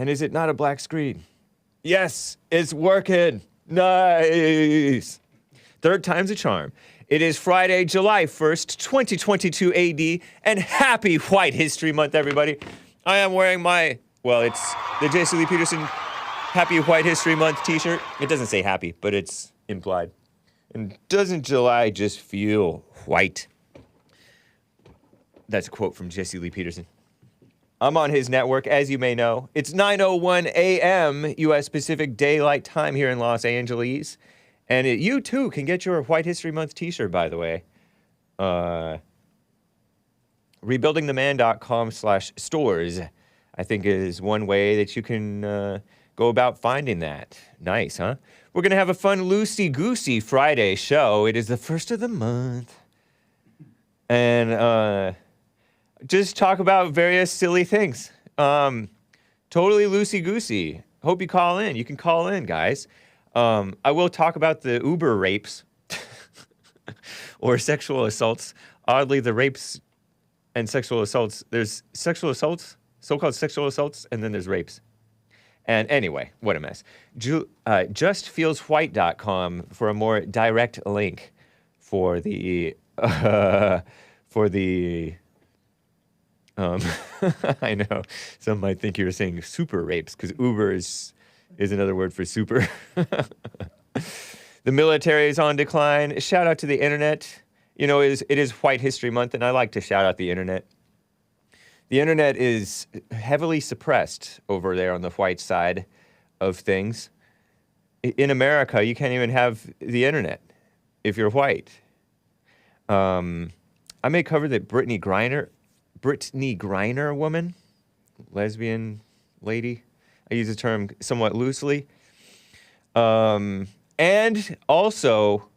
And is it not a black screen? Yes, it's working. Nice. Third time's a charm. It is Friday, July 1st, 2022 AD, and happy White History Month, everybody. I am wearing it's the J.C. Lee Peterson Happy White History Month t-shirt. It doesn't say happy, but it's implied. And doesn't July just feel white? That's a quote from J.C. Lee Peterson. I'm on his network, as you may know. It's 9:01 a.m. U.S. Pacific Daylight Time here in Los Angeles. And you, too, can get your White History Month t-shirt, by the way. Rebuildingtheman.com/stores, I think, is one way that you can go about finding that. Nice, huh? We're going to have a fun Loosey-goosey Friday show. It is the first of the month. And just talk about various silly things. Totally loosey-goosey. Hope you call in. You can call in, guys. I will talk about the Uber rapes or sexual assaults. Oddly, the rapes and sexual assaults, there's sexual assaults, so-called sexual assaults, and then there's rapes. And anyway, what a mess. Justfeelswhite.com for a more direct link for the I know, some might think you're saying super rapes, because Uber is another word for super. The military is on decline. Shout out to the internet. You know, it is White History Month, and I like to shout out the internet. The internet is heavily suppressed over there on the white side of things. In America, you can't even have the internet if you're white. I may cover that Brittney Griner woman, lesbian lady. I use the term somewhat loosely. And also,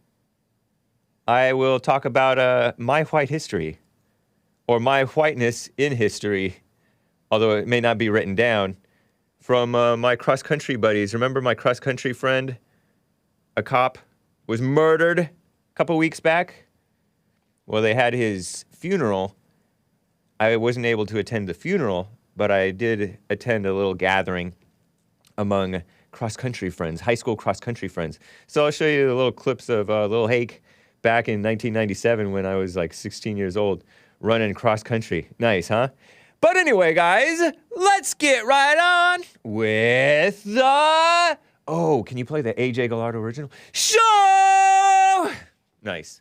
I will talk about my white history, or my whiteness in history, although it may not be written down, from my cross-country buddies. Remember my cross-country friend, a cop, was murdered a couple weeks back? Well, they had his funeral. I wasn't able to attend the funeral, but I did attend a little gathering among cross-country friends, high school cross-country friends. So I'll show you the little clips of little Hake back in 1997 when I was like 16 years old, running cross-country. Nice, huh? But anyway, guys, let's get right on with the... Oh, can you play the A.J. Gallardo original? Show! Nice.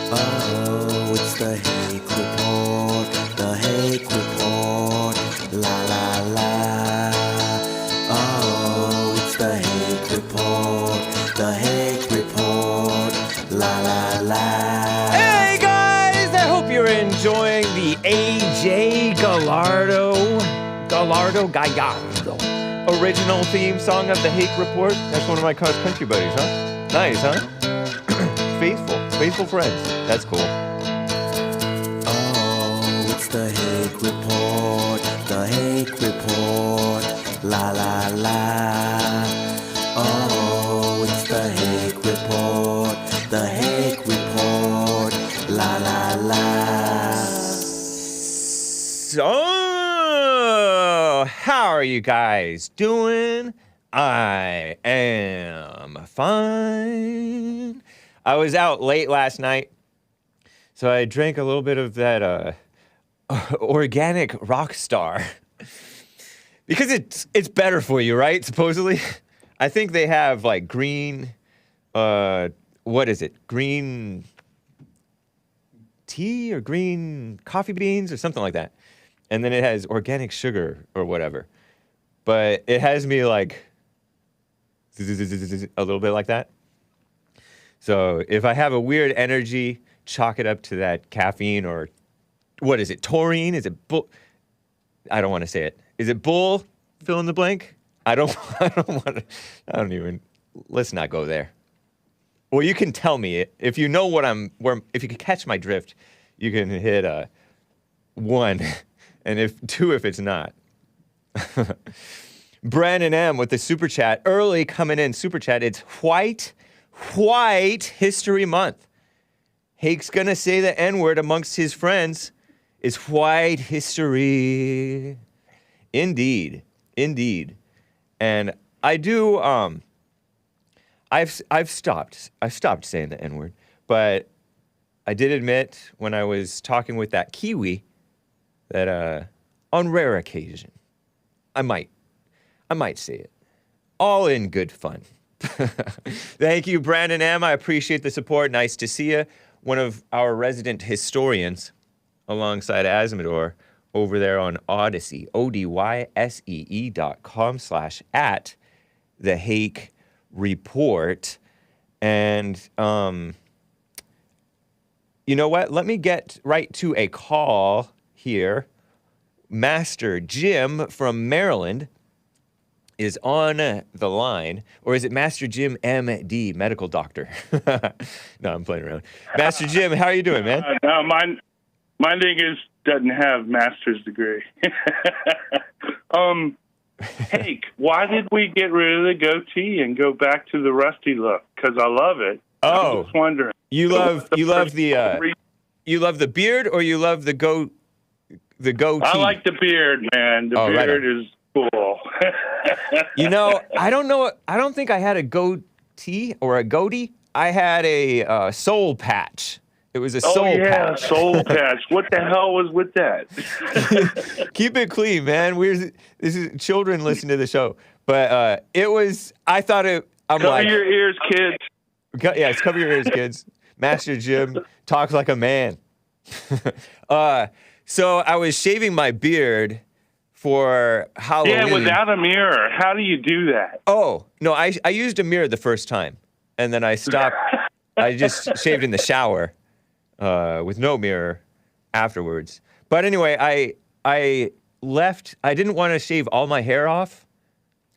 Oh, it's the Hake Report, the Hake Report, la la la. Oh, it's the Hake Report, the Hake Report, la la la. Hey guys, I hope you're enjoying the A.J. Gallardo original theme song of the Hake Report. That's one of my cross-country buddies, huh? Nice, huh? Faithful friends. That's cool. Oh, it's the Hake Report, the Hake Report, la la la. Oh, it's the Hake Report, the Hake Report, la la la. So, how are you guys doing? I am fine. I was out late last night, so I drank a little bit of that organic rock star. Because it's better for you, right? Supposedly. I think they have like green, what is it? Green tea or green coffee beans or something like that. And then it has organic sugar or whatever. But it has me like a little bit like that. So if I have a weird energy, chalk it up to that caffeine or what is it? Taurine? Is it bull? I don't want to say it. Is it bull? Fill in the blank. I don't even. Let's not go there. Well, you can tell me it if you know if you can catch my drift, you can hit 1, and 2 if it's not. Brandon M with the super chat early coming in super chat. It's White History Month. Hake's gonna say the N-word amongst his friends. It's white history. Indeed. And I do, I've stopped saying the N-word, but I did admit when I was talking with that Kiwi that, on rare occasion, I might say it. All in good fun. Thank you, Brandon M. I appreciate the support. Nice to see you. One of our resident historians alongside Azimador over there on Odyssey, odyssee.com/@ the Hake Report. And you know what? Let me get right to a call here. Master Jim from Maryland is on the line, or is it Master Jim M.D., medical doctor? No, I'm playing around. Master Jim, how are you doing, man? No, my thing doesn't have master's degree. Hake, why did we get rid of the goatee and go back to the rusty look? Because I love it. Oh, I'm just wondering. You love the beard, or you love the goatee? I like the beard, man. The beard is cool. You know, I don't think I had a goatee or a goatee. I had a soul patch. It was a soul patch. Soul patch. What the hell was with that? Keep it clean, man. This is children listen to the show, but it was. I thought it. Cover your ears, kids. Yes, cover your ears, kids. Master Jim talks like a man. So I was shaving my beard for Halloween. Yeah, without a mirror. How do you do that? Oh, no, I used a mirror the first time, and then I stopped. I just shaved in the shower with no mirror afterwards. But anyway, I left. I didn't want to shave all my hair off.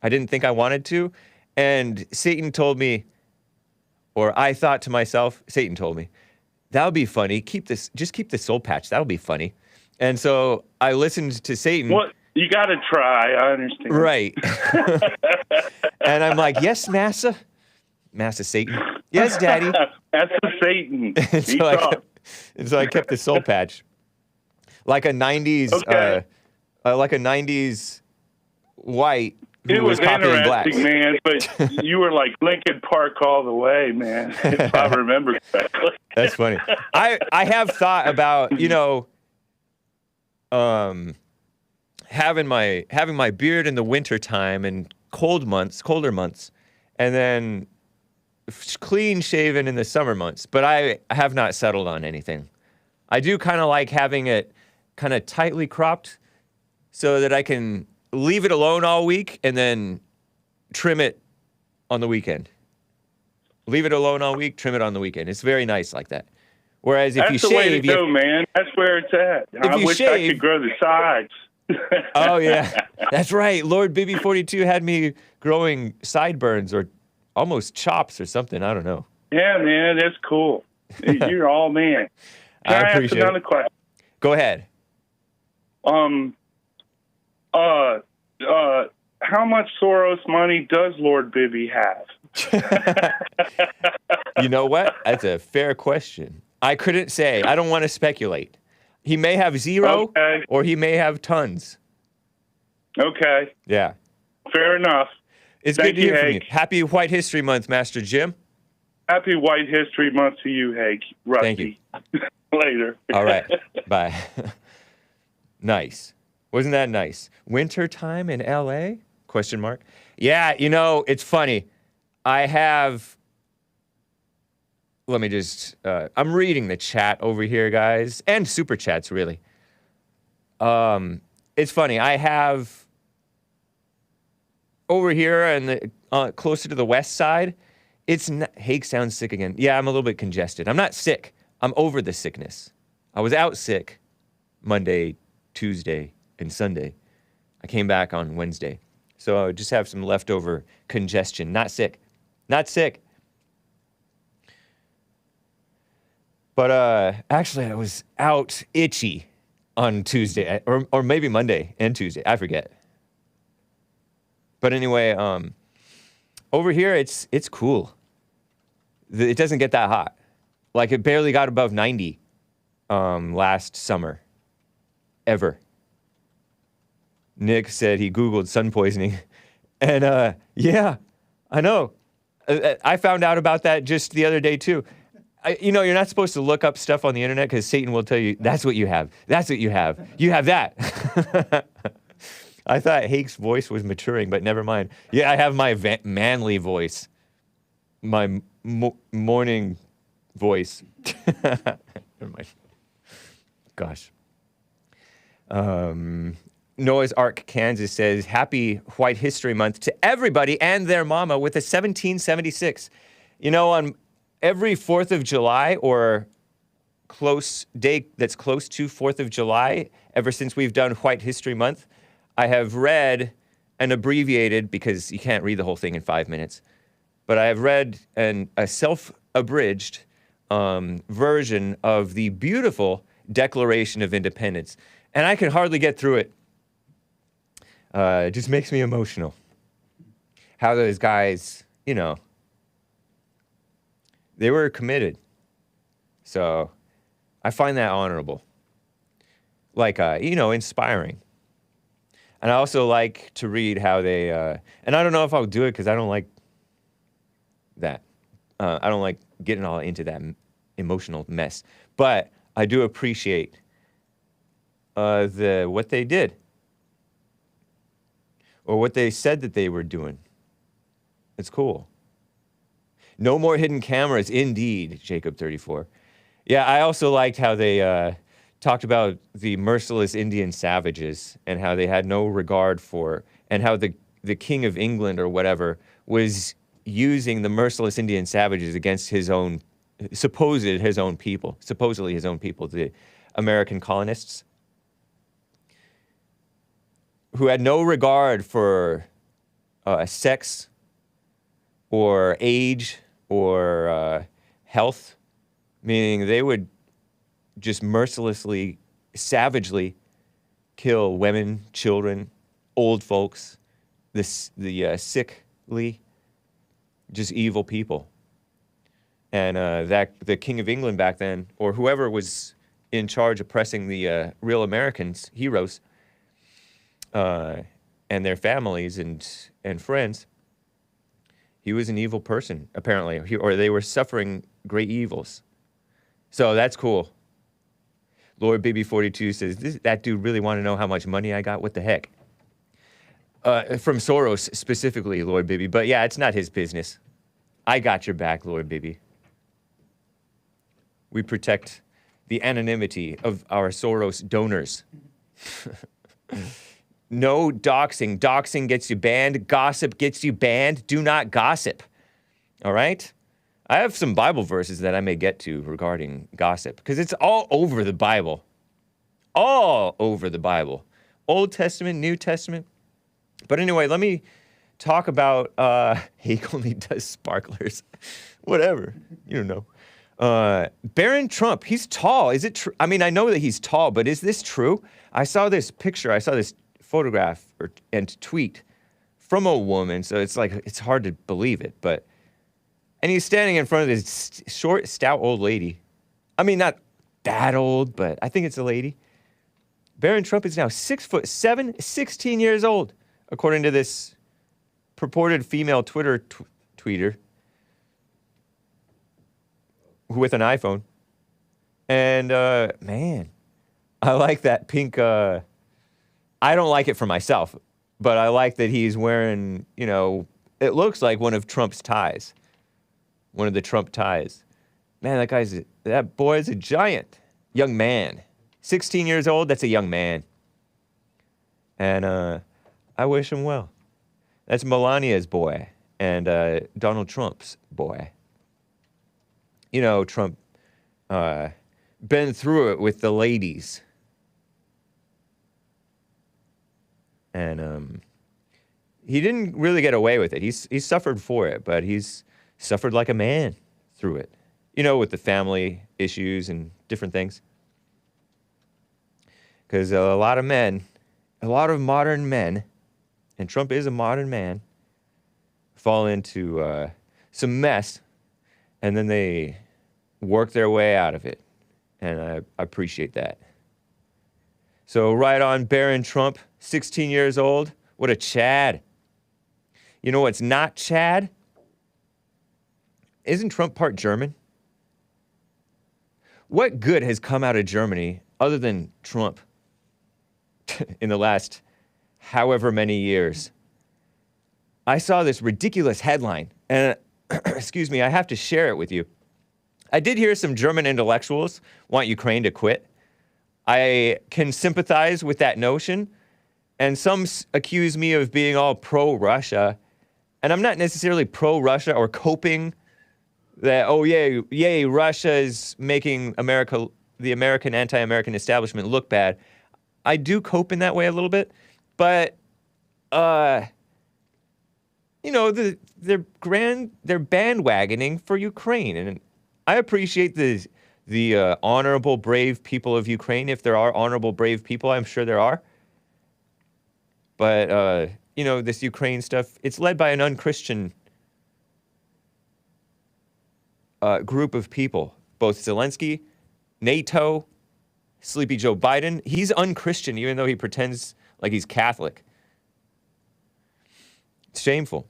I didn't think I wanted to. And Satan told me, or I thought to myself, Satan told me, that'll be funny. Just keep the soul patch. That'll be funny. And so I listened to Satan. What? You got to try. I understand. Right. And I'm like, yes, Massa Satan. Yes, Daddy. That's the Satan. and so I kept the soul patch. Like a 90s, like a 90s white who was copying blacks. Man, but you were like Lincoln Park all the way, man, if I remember correctly. That's funny. I have thought about, having my beard in the winter time and colder months, and then clean shaven in the summer months. But I have not settled on anything. I do kind of like having it kind of tightly cropped so that I can leave it alone all week and then trim it on the weekend. Leave it alone all week, trim it on the weekend. It's very nice like that. Whereas if you shave, that's the way to go, man. That's where it's at. I wish I could grow the sides. Oh yeah, that's right. Lord Bibby 42 had me growing sideburns or almost chops or something. I don't know. Yeah, man, that's cool. You're all man. Can I ask another question? Go ahead. How much Soros money does Lord Bibby have? You know what? That's a fair question. I couldn't say. I don't want to speculate. He may have zero, or he may have tons. Okay. Yeah. Fair enough. It's good to hear from you. Happy White History Month, Master Jim. Happy White History Month to you, Hake. Rusty. Thank you. Later. All right. Bye. Nice. Wasn't that nice? Winter time in L.A.? Question mark. Yeah, it's funny. I have... Let me just... I'm reading the chat over here, guys. And super chats, really. It's funny. I have... Over here and closer to the west side, Hake sounds sick again. Yeah, I'm a little bit congested. I'm not sick. I'm over the sickness. I was out sick Monday, Tuesday, and Sunday. I came back on Wednesday. So I just have some leftover congestion. Not sick. Not sick. But actually, I was out itchy on Tuesday, or maybe Monday and Tuesday. I forget. But anyway, over here, it's cool. It doesn't get that hot. Like, it barely got above 90 last summer. Ever. Nick said he Googled sun poisoning. And, yeah, I know. I found out about that just the other day, too. You're not supposed to look up stuff on the internet because Satan will tell you, that's what you have. That's what you have. You have that. I thought Hake's voice was maturing, but never mind. Yeah, I have my manly voice. My morning voice. Never mind. Gosh. Noah's Ark, Kansas says, Happy White History Month to everybody and their mama with a 1776. On every 4th of July or close day that's close to 4th of July, ever since we've done White History Month, I have read an abbreviated, because you can't read the whole thing in 5 minutes, but I have read a self-abridged version of the beautiful Declaration of Independence. And I can hardly get through it. It just makes me emotional. How those guys, they were committed. So I find that honorable. Like, inspiring. And I also like to read how they, and I don't know if I'll do it because I don't like that. I don't like getting all into that emotional mess. But I do appreciate what they did. Or what they said that they were doing. It's cool. No more hidden cameras, indeed, Jacob34. Yeah, I also liked how they talked about the merciless Indian savages and how they had no regard for, and how the King of England or whatever was using the merciless Indian savages against supposedly his own people, the American colonists, who had no regard for sex or age or health, meaning they would just mercilessly, savagely kill women, children, old folks, the sickly, just evil people. And that the King of England back then, or whoever was in charge oppressing the real Americans, heroes, and their families and friends, he was an evil person, apparently, or they were suffering great evils. So that's cool. Lord Baby 42 says, that dude really want to know how much money I got? What the heck? From Soros specifically, Lord Baby. But yeah, it's not his business. I got your back, Lord Baby. We protect the anonymity of our Soros donors. No doxing. Doxing gets you banned. Gossip gets you banned. Do not gossip. All right? I have some Bible verses that I may get to regarding gossip, because it's all over the Bible. All over the Bible. Old Testament, New Testament. But anyway, let me talk about Hake only does sparklers. Whatever. You don't know. Barron Trump, he's tall. Is it true? I mean, I know that he's tall, but is this true? I saw this picture. I saw this photograph and tweet from a woman, so it's hard to believe it, but, and he's standing in front of this short, stout old lady. I mean, not that old, but I think it's a lady. Barron Trump is now 6'7", 16 years old, according to this purported female Twitter tweeter with an iPhone. And, man, I like that pink, I don't like it for myself, but I like that he's wearing, it looks like one of Trump's ties. One of the Trump ties. Man, that boy is a giant. Young man. 16 years old, that's a young man. And I wish him well. That's Melania's boy and Donald Trump's boy. Trump been through it with the ladies. And he didn't really get away with it. He suffered for it, but he's suffered like a man through it. With the family issues and different things. Because a lot of modern men, and Trump is a modern man, fall into some mess. and then they work their way out of it. And I appreciate that. So right on, Barron Trump, 16 years old. What a Chad. You know what's not Chad? Isn't Trump part German? What good has come out of Germany other than Trump in the last however many years? I saw this ridiculous headline, and excuse me, I have to share it with you. I did hear some German intellectuals want Ukraine to quit. I can sympathize with that notion, and some accuse me of being all pro-Russia, and I'm not necessarily pro-Russia or coping that, oh, yay, Russia is making America, the American anti-American establishment look bad. I do cope in that way a little bit, but, you know, they're bandwagoning for Ukraine, and I appreciate the honorable, brave people of Ukraine. If there are honorable, brave people, I'm sure there are. But, you know, this Ukraine stuff, it's led by an unchristian group of people. Both Zelensky, NATO, Sleepy Joe Biden. He's unchristian, even though he pretends like he's Catholic. It's shameful.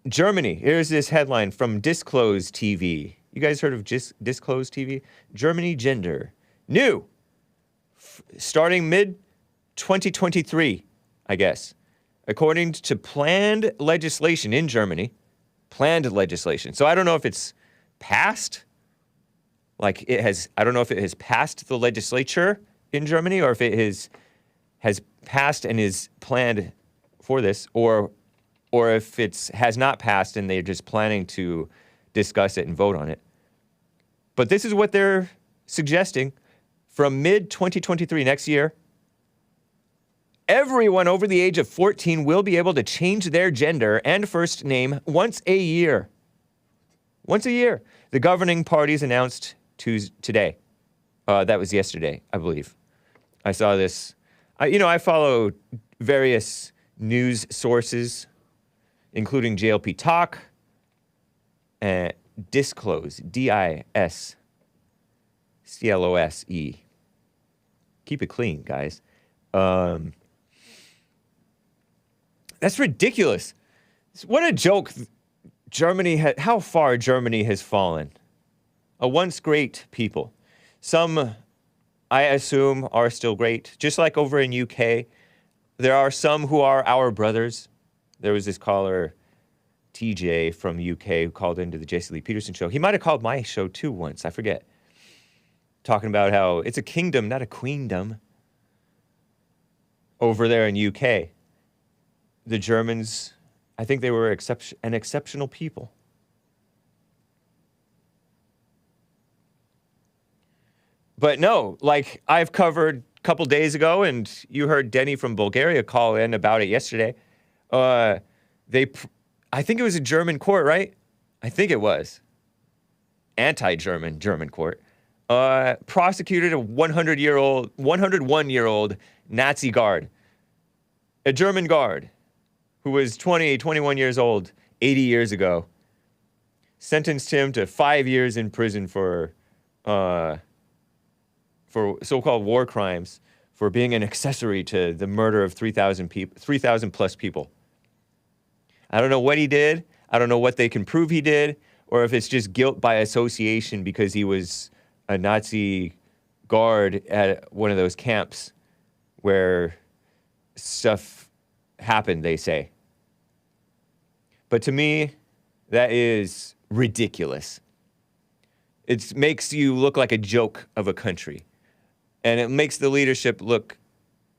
Germany. Here's this headline from Disclosed TV. You guys heard of Disclosed TV? Germany gender. New. Starting mid-2023, I guess. According to planned legislation in Germany. Planned legislation. So I don't know if it's passed. Like it has, I don't know if it has passed the legislature in Germany or if it has passed and is planned for this, or if it has not passed and they're just planning to discuss it and vote on it. But this is what they're suggesting. From mid-2023, next year, everyone over the age of 14 will be able to change their gender and first name once a year. Once a year. The governing parties announced today. That was yesterday, I believe. I saw this. I follow various news sources, including JLP Talk, and Disclose, DISCLOSE. Keep it clean, guys. That's ridiculous. What a joke. How far Germany has fallen. A once great people. Some, I assume, are still great. Just like over in UK, there are some who are our brothers. There was this caller, TJ from UK, who called into the Jesse Lee Peterson show. He might have called my show too once, I forget. Talking about how it's a kingdom, not a queendom. Over there in UK. The Germans, I think they were an exceptional people. But no, like I've covered a couple days ago, and you heard Denny from Bulgaria call in about it yesterday. I think it was a German court, right? I think it was. Anti-German German court. Prosecuted a 101-year-old Nazi guard. A German guard who was 21 years old 80 years ago. Sentenced him to 5 years in prison for so-called war crimes, for being an accessory to the murder of 3,000 plus people. I don't know what he did. I don't know what they can prove he did, or if it's just guilt by association because he was a Nazi guard at one of those camps where stuff happened, they say. But to me, that is ridiculous. It makes you look like a joke of a country. And it makes the leadership look,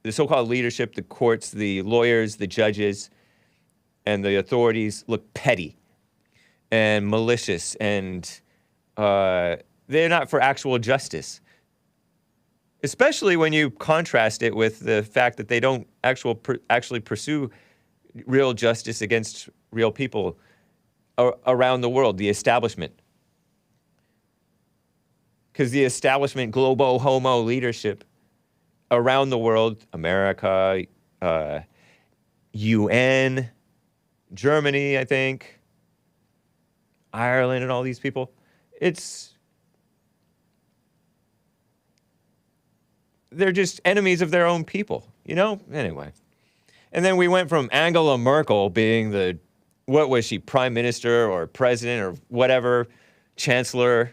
the so-called leadership, the courts, the lawyers, the judges, and the authorities look petty and malicious, and they're not for actual justice. Especially when you contrast it with the fact that they don't actually pursue real justice against real people around the world, the establishment. Because the establishment, globo homo leadership around the world, America, UN, Germany, I think, Ireland and all these people. They're just enemies of their own people, you know? Anyway. And then we went from Angela Merkel being what was she, prime minister or president or whatever, chancellor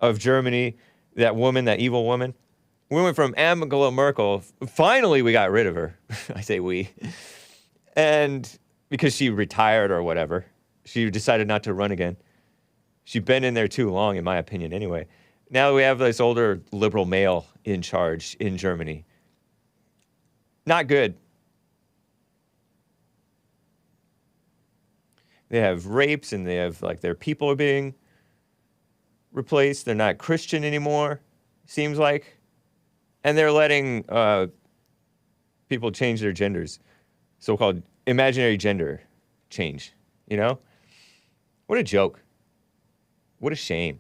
of Germany, that woman, that evil woman. We went from Angela Merkel, finally we got rid of her. I say we. And because she retired or whatever, she decided not to run again. She'd been in there too long, in my opinion, anyway. Now we have this older liberal male in charge in Germany. Not good. They have rapes and they have, like, their people are being replaced. They're not Christian anymore, seems like. And they're letting people change their genders. So-called imaginary gender change, you know? What a joke. What a shame.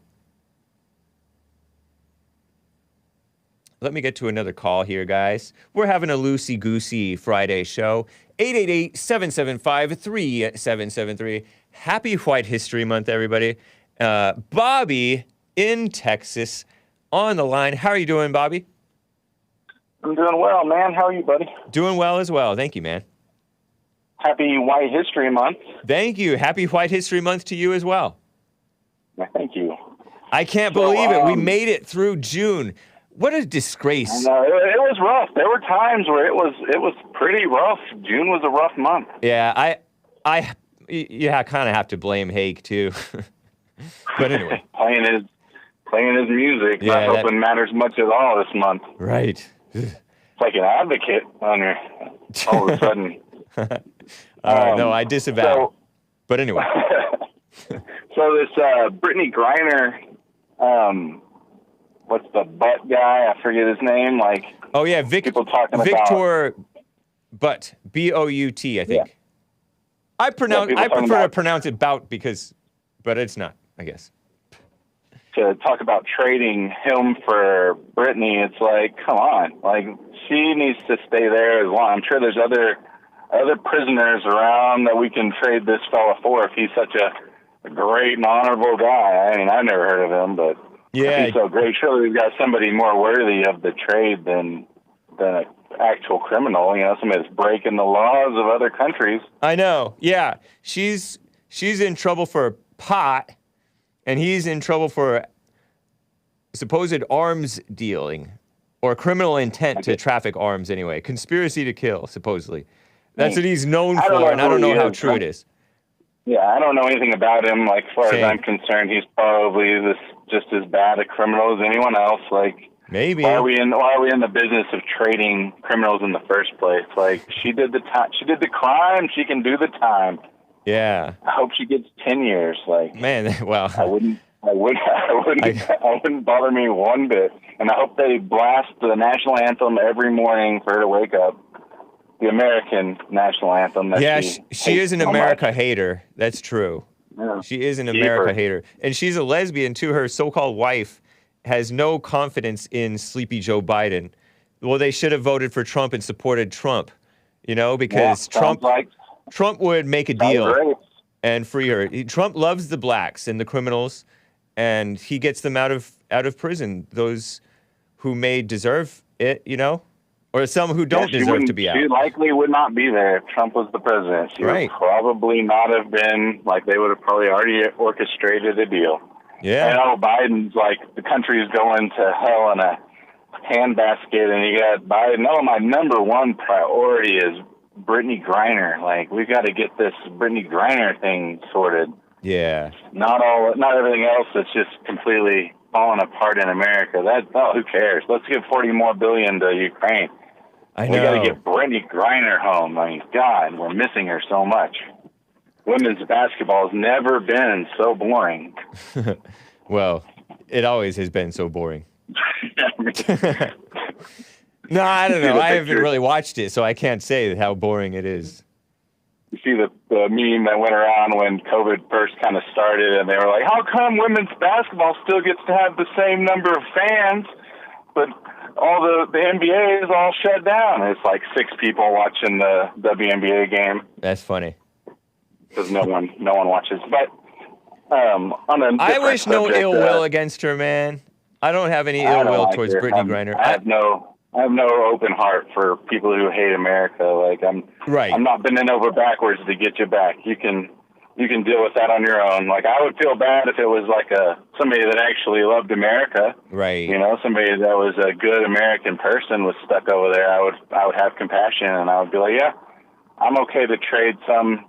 Let me get to another call here, guys. We're having a Loosey-goosey Friday show. 888-775-3773. Happy White History Month, everybody. Bobby in Texas on the line. How are you doing, Bobby? I'm doing well, man. How are you, buddy? Doing well as well. Thank you, man. Happy White History Month. Thank you. Happy White History Month to you as well. Thank you. I can't believe it. We made it through June. What a disgrace. It was rough. There were times where it was pretty rough. June was a rough month. Yeah, you kind of have to blame Hake too. But anyway, playing his music, yeah, not hoping matters much at all this month. Right. It's like an advocate on your all of a sudden. No, I disavow. But anyway. So this Brittney Griner, what's the butt guy? I forget his name. Like, oh yeah, Viktor Bout, B-O-U-T, I think. Yeah. I prefer to pronounce it Bout but it's not, I guess. To talk about trading him for Brittney, it's like, come on, like she needs to stay there as long. I'm sure there's other prisoners around that we can trade this fella for if he's such a great and honorable guy. I mean, I've never heard of him, but yeah, he's so great. Surely we've got somebody more worthy of the trade than an actual criminal. You know, somebody that's breaking the laws of other countries. I know. Yeah, she's in trouble for pot, and he's in trouble for supposed arms dealing or criminal intent to traffic arms. Anyway, conspiracy to kill, supposedly. That's what he's known for, and I don't know how true it is. Yeah, I don't know anything about him. Like, as far as I'm concerned, he's probably just as bad a criminal as anyone else. Like, maybe why are we in the business of trading criminals in the first place? Like, she did the crime. She can do the time. Yeah. I hope she gets 10 years. Like, man, well, I wouldn't bother me one bit. And I hope they blast the national anthem every morning for her to wake up. The American national anthem. Yeah, she is an America hater. That's true. Yeah. She is an America hater. And she's a lesbian, too. Her so-called wife has no confidence in sleepy Joe Biden. Well, they should have voted for Trump and supported Trump, you know, because Trump would make a deal and free her. Trump loves the blacks and the criminals, and he gets them out of prison, those who may deserve it, you know. Or some who don't deserve to be out. She likely would not be there if Trump was the president. She would probably not have been, like, they would have probably already orchestrated a deal. Yeah. You know, Biden's like, the country is going to hell in a handbasket, and you got Biden. No, my number one priority is Brittney Griner. Like, we've got to get this Brittney Griner thing sorted. Yeah. Not everything else that's just completely falling apart in America. Who cares? Let's give $40 billion more to Ukraine. I know. We got to get Brittney Griner home. I mean, God, we're missing her so much. Women's basketball has never been so boring. Well, it always has been so boring. No, I don't know. I haven't really watched it, so I can't say how boring it is. You see the meme that went around when COVID first kind of started, and they were like, how come women's basketball still gets to have the same number of fans, but all the NBA is all shut down? It's like 6 people watching the WNBA game. That's funny. Because no one watches. But On a I different wish no subject, ill will against her, man. I don't have any ill will towards Brittney Griner. I have no open heart for people who hate America. Like Right. I'm not bending over backwards to get you back. You can deal with that on your own. Like I would feel bad if it was like somebody that actually loved America. Right. You know, somebody that was a good American person was stuck over there. I would have compassion, and I would be like, yeah, I'm okay to trade some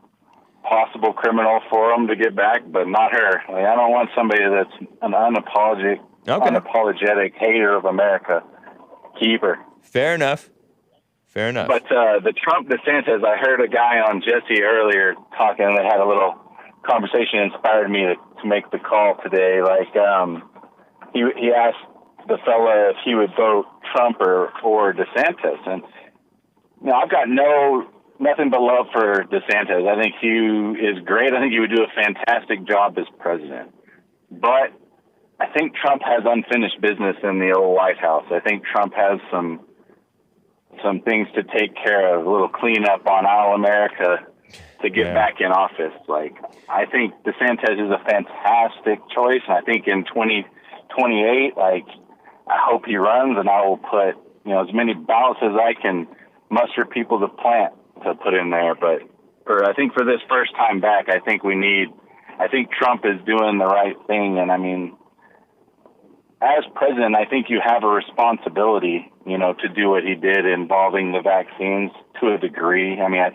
possible criminal for them to get back, but not her. Like, I don't want somebody that's an unapologetic hater of America. Keep her. Fair enough. But the Trump DeSantis, I heard a guy on Jesse earlier talking, and they had a little conversation that inspired me to make the call today. Like, he asked the fella if he would vote Trump or DeSantis, and I've got nothing but love for DeSantis. I think he is great. I think he would do a fantastic job as president. But I think Trump has unfinished business in the old White House. I think Trump has some things to take care of, a little cleanup on All America to get back in office. Like, I think DeSantis is a fantastic choice, and I think in 2028, like, I hope he runs, and I will put, as many ballots as I can muster people to put in there. But I think for this first time back, I think Trump is doing the right thing. And I mean, as president, I think you have a responsibility, to do what he did involving the vaccines to a degree. I mean, I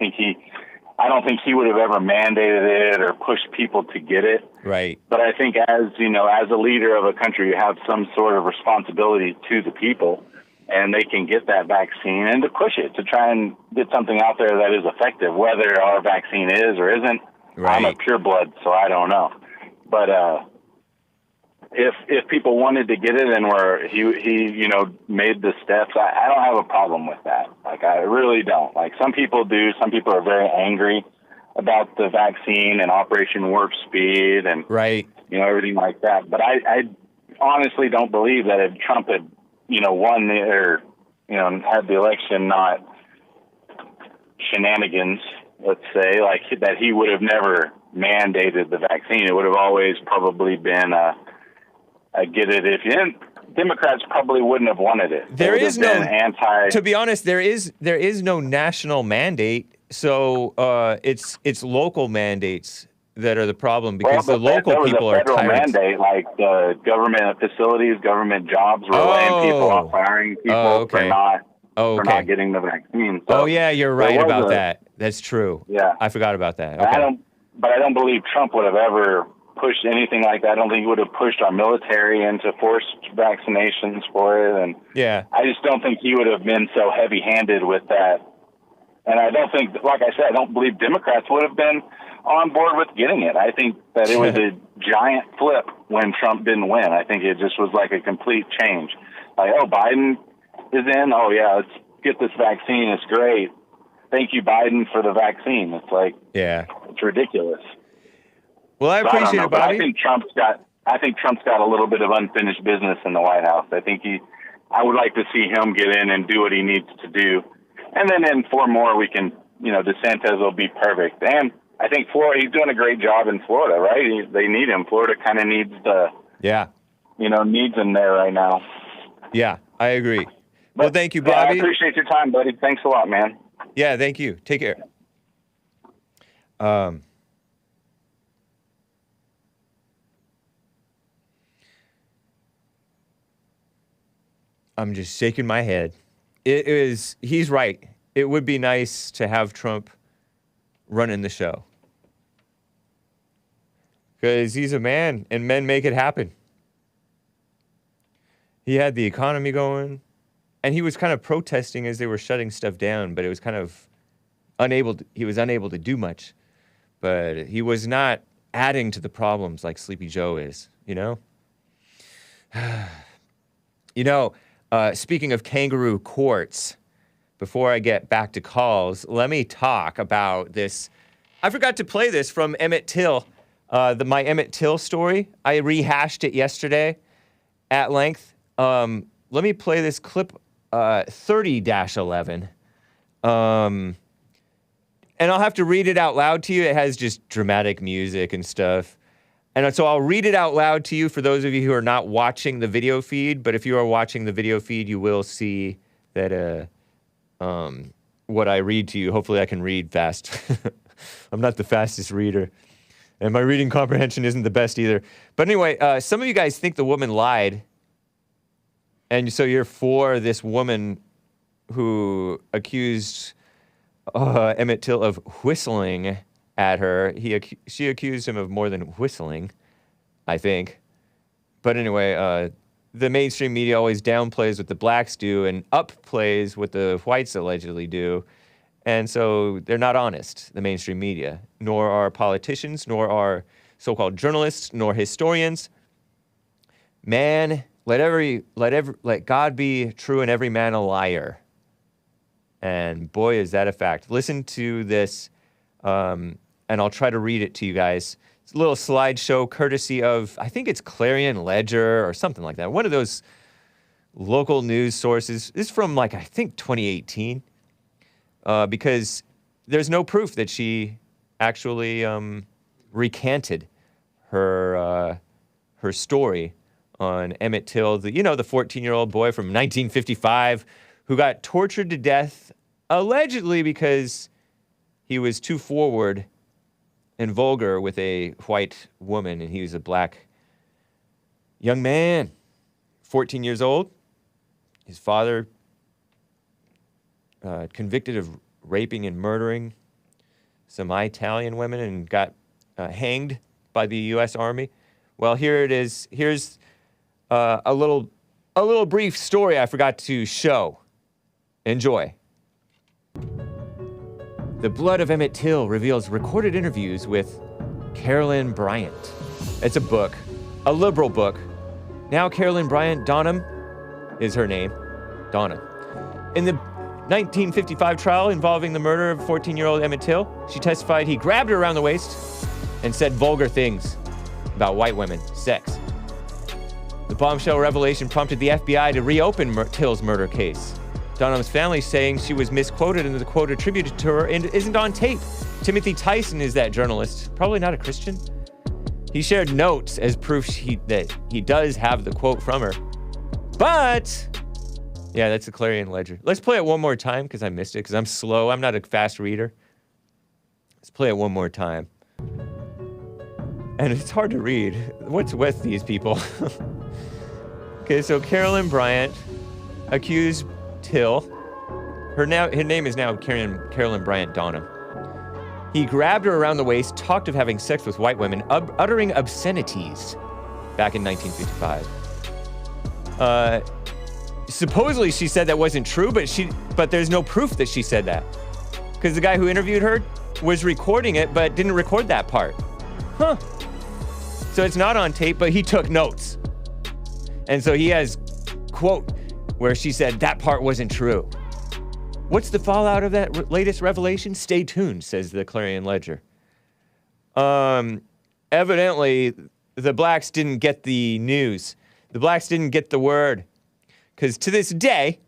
don't think he would have ever mandated it or pushed people to get it. Right. But I think as a leader of a country, you have some sort of responsibility to the people, and they can get that vaccine and to push it, to try and get something out there that is effective, whether our vaccine is or isn't. Right. I'm a pureblood, so I don't know. But if people wanted to get it and he made the steps, I don't have a problem with that. Like, I really don't. Like, some people do. Some people are very angry about the vaccine and Operation Warp Speed and right. Everything like that. But I honestly don't believe that if Trump had won had the election, not shenanigans, let's say, like that, he would have never mandated the vaccine. It would have always probably been a get it if you didn't. Democrats probably wouldn't have wanted it. There is no To be honest, there is no national mandate. So it's local mandates that are the problem, because the local people are tyrants. There was a federal mandate, like government facilities, government jobs were laying people off, firing people for not getting the vaccine. So yeah, you're right about that. That's true. Yeah, I forgot about that. Okay. I don't believe Trump would have ever pushed anything like that. I don't think he would have pushed our military into forced vaccinations for it, and I just don't think he would have been so heavy-handed with that. And I don't think, like I said, I don't believe Democrats would have been on board with getting it. I think that it was a giant flip when Trump didn't win. I think it just was like a complete change. Like, Biden is in. Oh, yeah, let's get this vaccine. It's great. Thank you, Biden, for the vaccine. It's like, it's ridiculous. Well, I appreciate it, Bobby. I think Trump's got a little bit of unfinished business in the White House. I would like to see him get in and do what he needs to do. And then in 4 more, we can, DeSantis will be perfect. And I think Florida, he's doing a great job in Florida, right? They need him. Florida kind of needs needs him there right now. Yeah, I agree. Well, thank you, Bobby. I appreciate your time, buddy. Thanks a lot, man. Yeah, thank you. Take care. I'm just shaking my head. He's right. It would be nice to have Trump running the show, because he's a man, and men make it happen. He had the economy going, and he was kind of protesting as they were shutting stuff down, but it was kind of he was unable to do much. But he was not adding to the problems like Sleepy Joe is, Speaking of kangaroo courts, before I get back to calls, let me talk about this. I forgot to play this from Emmett Till, my Emmett Till story. I rehashed it yesterday at length. Let me play this clip 30-11. And I'll have to read it out loud to you. It has just dramatic music and stuff. And so I'll read it out loud to you for those of you who are not watching the video feed. But if you are watching the video feed, you will see that what I read to you. Hopefully I can read fast. I'm not the fastest reader. And my reading comprehension isn't the best either. But anyway, some of you guys think the woman lied. And so you're for this woman who accused Emmett Till of whistling at her. She accused him of more than whistling, I think. But anyway, the mainstream media always downplays what the blacks do and upplays what the whites allegedly do. And so they're not honest, the mainstream media, nor are politicians, nor are so-called journalists, nor historians. Man, let God be true and every man a liar. And boy, is that a fact. Listen to this, and I'll try to read it to you guys. It's a little slideshow courtesy of, I think it's Clarion Ledger or something like that. One of those local news sources. This is from, I think 2018, because there's no proof that she actually recanted her story on Emmett Till, the 14-year-old boy from 1955 who got tortured to death allegedly because he was too forward and vulgar with a white woman, and he was a black young man, 14 years old. His father convicted of raping and murdering some Italian women and got hanged by the U.S. Army. Well, here it is. Here's a little brief story I forgot to show. Enjoy. The Blood of Emmett Till reveals recorded interviews with Carolyn Bryant. It's a book, a liberal book. Now Carolyn Bryant Donham is her name, Donna. In the 1955 trial involving the murder of 14-year-old Emmett Till, she testified he grabbed her around the waist and said vulgar things about white women, sex. The bombshell revelation prompted the FBI to reopen Till's murder case. Donham's family saying she was misquoted and the quote attributed to her isn't on tape. Timothy Tyson is that journalist, probably not a Christian. He shared notes as proof that he does have the quote from her. But, yeah, that's the Clarion Ledger. Let's play it one more time because I missed it because I'm slow. I'm not a fast reader. Let's play it one more time. And it's hard to read. What's with these people? Okay, so Carolyn Bryant accused Till. Her name is now Carolyn Bryant Donham. He grabbed her around the waist, talked of having sex with white women, uttering obscenities back in 1955. Supposedly she said that wasn't true, but there's no proof that she said that. Because the guy who interviewed her was recording it, but didn't record that part. Huh. So it's not on tape, but he took notes. And so he has, quote, where she said that part wasn't true. What's the fallout of that latest revelation? Stay tuned, says the Clarion Ledger. Evidently, the blacks didn't get the news. The blacks didn't get the word. Because to this day,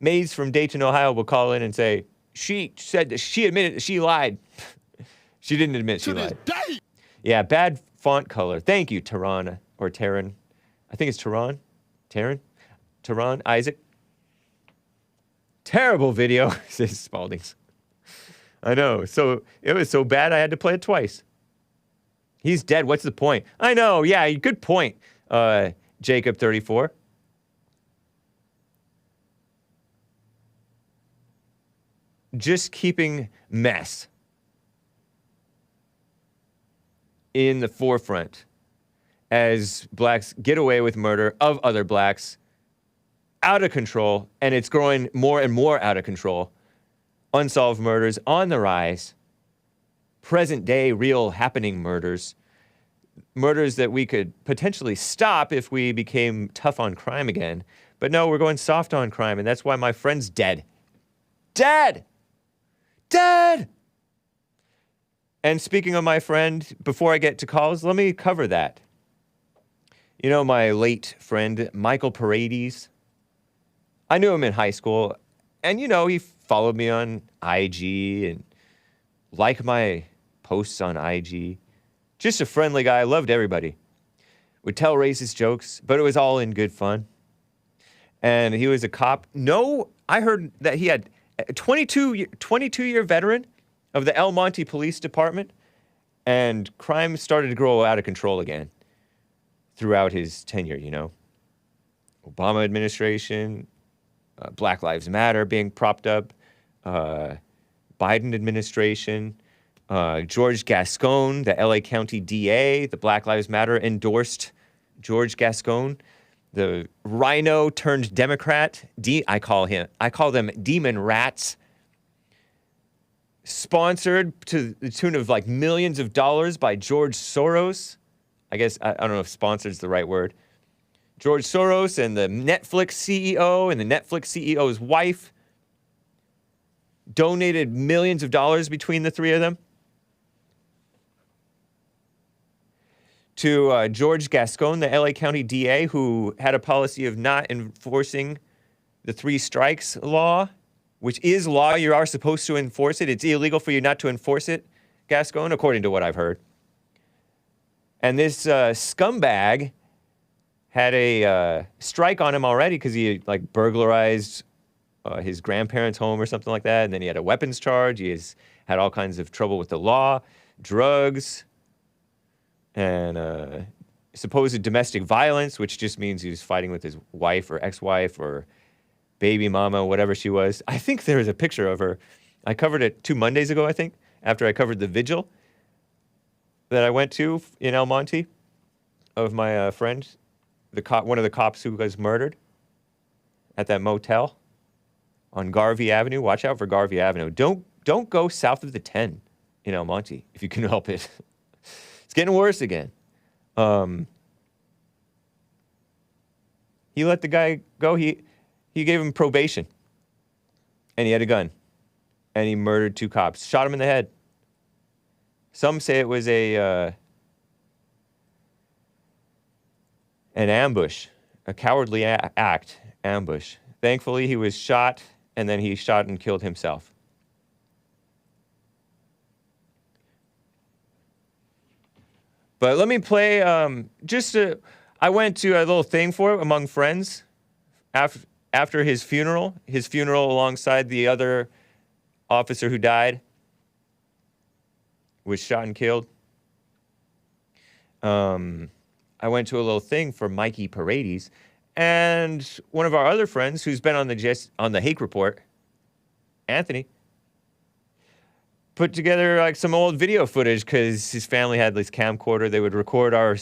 Mays from Dayton, Ohio will call in and say, she said that she admitted that she lied. She didn't admit she lied. Yeah, bad font color. Thank you, Tehran, or Taryn. I think it's Tehran. Taryn? Tehran, Isaac. Terrible video, says Spaldings. I know. So it was so bad I had to play it twice. He's dead. What's the point? I know. Yeah, good point, Jacob 34. Just keeping mess in the forefront as blacks get away with murder of other blacks, out of control, and it's growing more and more out of control. Unsolved murders on the rise. Present day, real happening murders. Murders that we could potentially stop if we became tough on crime again. But no, we're going soft on crime, and that's why my friend's dead. Dead! Dead! And speaking of my friend, before I get to calls, let me cover that. You know my late friend, Mikey Paredes? I knew him in high school, and he followed me on IG and liked my posts on IG. Just a friendly guy, loved everybody. Would tell racist jokes, but it was all in good fun. And he was a cop. No, I heard that he had a 22-year veteran of the El Monte Police Department, and crime started to grow out of control again throughout his tenure, you know. Obama administration, Black Lives Matter being propped up, Biden administration, George Gascon, the LA County DA, the Black Lives Matter endorsed George Gascon, the rhino turned Democrat. I call them demon rats. Sponsored to the tune of like millions of dollars by George Soros. I guess, I don't know if sponsored is the right word. George Soros and the Netflix CEO and the Netflix CEO's wife donated millions of dollars between the three of them to George Gascon, the LA County DA, who had a policy of not enforcing the 3 strikes law, which is law. You are supposed to enforce it. It's illegal for you not to enforce it, Gascon, according to what I've heard. And this scumbag had a strike on him already because he like burglarized his grandparents' home or something like that. And then he had a weapons charge. He had all kinds of trouble with the law, drugs, and supposed domestic violence, which just means he was fighting with his wife or ex-wife or baby mama, whatever she was. I think there is a picture of her. I covered it 2 Mondays ago, I think, after I covered the vigil that I went to in El Monte of my friend, one of the cops who was murdered at that motel on Garvey Avenue. Watch out for Garvey Avenue. Don't go south of the 10 in El Monte if you can help it. It's getting worse again. He let the guy go. He gave him probation, and he had a gun, and he murdered 2 cops, shot him in the head. Some say it was an ambush, a cowardly ambush. Thankfully, he was shot, and then he shot and killed himself. But let me play, I went to a little thing for it among friends after his funeral alongside the other officer who died, was shot and killed. I went to a little thing for Mikey Paredes, and one of our other friends who's been on the Hake report, Anthony, put together like some old video footage because his family had this camcorder. They would record our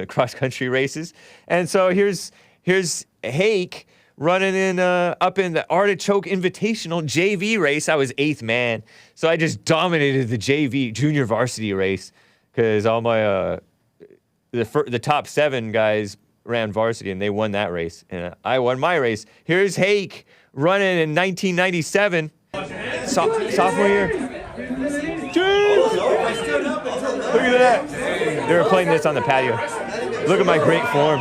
cross-country races. And so here's Hake running in up in the Artichoke Invitational JV race. I was 8th man. So I just dominated the JV junior varsity race because all my the top 7 guys ran varsity and they won that race. And I won my race. Here's Hake running in 1997. Sophomore year. Jeez. Look at that. They were playing this on the patio. Look at my great form.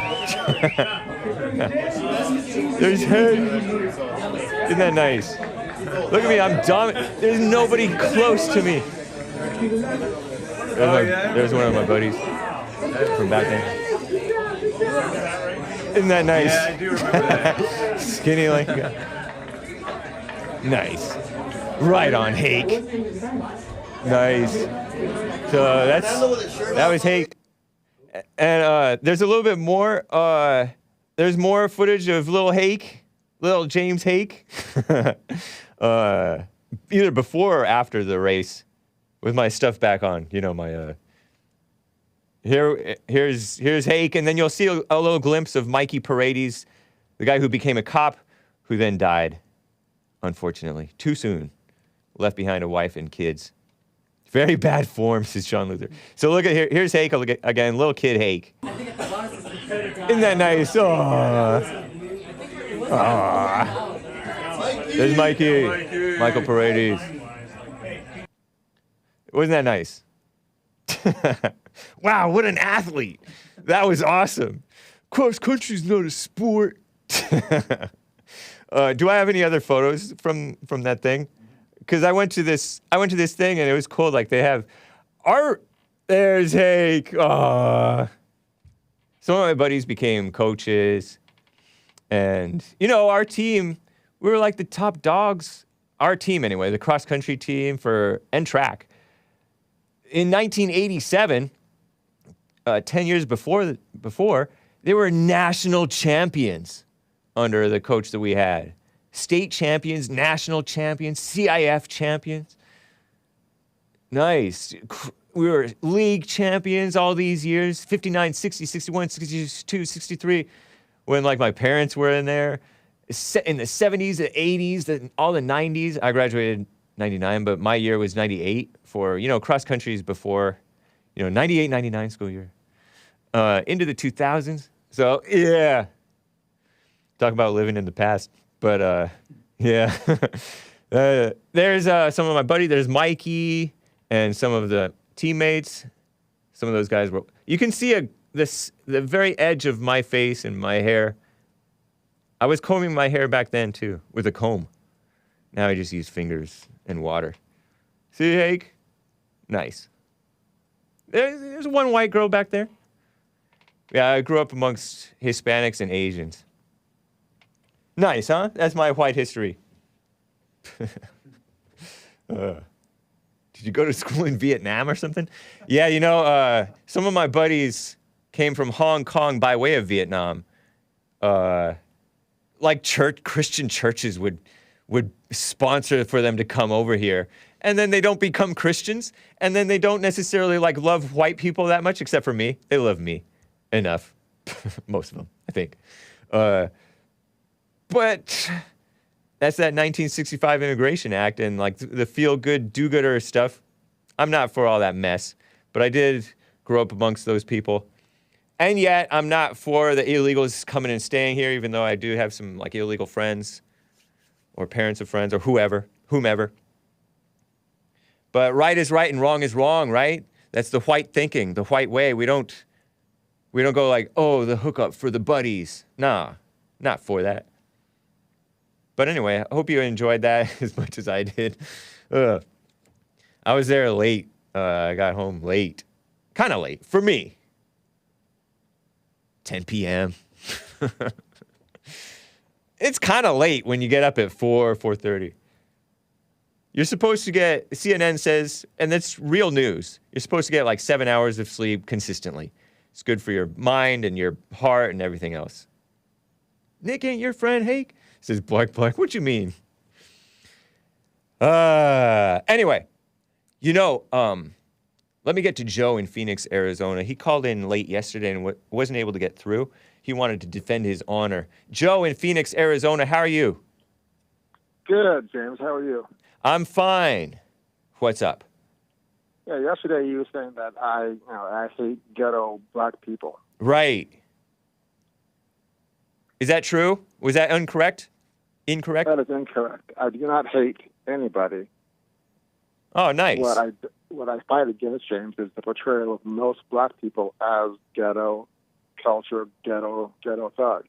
There's Hake. Isn't that nice? Look at me, I'm dominant. There's nobody close to me. There's one of my buddies from back then. Isn't that nice? Yeah, I do remember that. Skinny like nice. Right on, Hake. Nice. So that was Hake. And there's a little bit more. There's more footage of little James Hake. Either before or after the race, with my stuff back on. You know, my here's Hake, and then you'll see a little glimpse of Mikey Paredes, the guy who became a cop, who then died, unfortunately, too soon. Left behind a wife and kids. Very bad form, says Sean Luther. So look at here. Here's Hake again, little kid Hake. Isn't that nice? There's Mikey. Michael Paredes. Wasn't that nice? Wow, what an athlete. That was awesome. Cross country's not a sport. Do I have any other photos from that thing? Because I went to this thing and it was cool. Like they have our There's Hake. Aw. Some of my buddies became coaches. And, our team, we were like the top dogs. Our team, anyway, the cross-country team and track. In 1987, 10 years before, they were national champions under the coach that we had. State champions, national champions, CIF champions. Nice. We were league champions all these years, 59, 60, 61, 62, 63, when like my parents were in there. In the 70s, the 80s, all the 90s. I graduated 99, but my year was 98 for, cross countries before, 98, 99 school year. Into the 2000s. So, yeah. Talk about living in the past. But, yeah. There's some of my buddies. There's Mikey and some of the teammates. Some of those guys were... You can see the very edge of my face and my hair. I was combing my hair back then, too, with a comb. Now I just use fingers and water. See, Hake? Nice. There's one white girl back there. Yeah, I grew up amongst Hispanics and Asians. Nice, huh? That's my white history. Did you go to school in Vietnam or something? Yeah, some of my buddies came from Hong Kong by way of Vietnam. Like Christian churches would sponsor for them to come over here. And then they don't become Christians. And then they don't necessarily love white people that much, except for me. They love me enough. Most of them, I think. But that's that 1965 Immigration Act and the feel-good, do-gooder stuff. I'm not for all that mess, but I did grow up amongst those people. And yet, I'm not for the illegals coming and staying here, even though I do have some illegal friends or parents of friends or whomever. But right is right and wrong is wrong, right? That's the white thinking, the white way. We don't go the hookup for the buddies. Nah, not for that. But anyway, I hope you enjoyed that as much as I did. I was there late. I got home late. Kind of late. For me. 10 p.m. It's kind of late when you get up at 4:30. You're supposed to get, CNN says, and that's real news, you're supposed to get 7 hours of sleep consistently. It's good for your mind and your heart and everything else. Nick ain't your friend, Hake? Says Black. What you mean? Anyway, let me get to Joe in Phoenix, Arizona. He called in late yesterday and wasn't able to get through. He wanted to defend his honor. Joe in Phoenix, Arizona, how are you? Good, James. How are you? I'm fine. What's up? Yeah, yesterday you were saying that I hate ghetto black people. Right. Is that true? Was that incorrect? That is incorrect. I do not hate anybody. Oh, nice. What I fight against, James, is the portrayal of most black people as ghetto culture, ghetto thugs.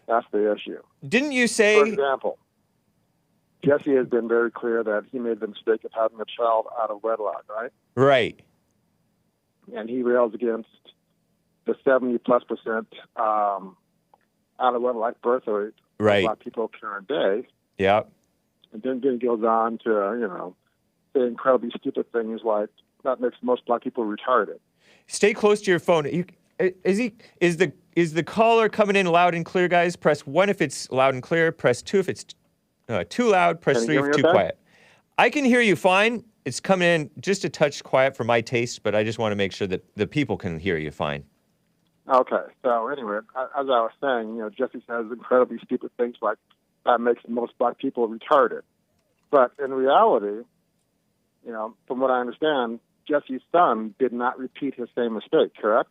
That's the issue. Didn't you say... For example, Jesse has been very clear that he made the mistake of having a child out of wedlock, right? Right. And he rails against the 70+% out of wedlock birth rate right. of black people current day. Yeah. And then goes on to, say incredibly stupid things like that makes most black people retarded. Stay close to your phone. Is the caller coming in loud and clear, guys? Press 1 if it's loud and clear. Press 2 if it's too loud. Press 3 if it's too quiet. I can hear you fine. It's coming in just a touch quiet for my taste, but I just want to make sure that the people can hear you fine. Okay. So anyway, as I was saying, Jesse says incredibly stupid things like that makes most black people retarded. But in reality, from what I understand, Jesse's son did not repeat his same mistake, correct?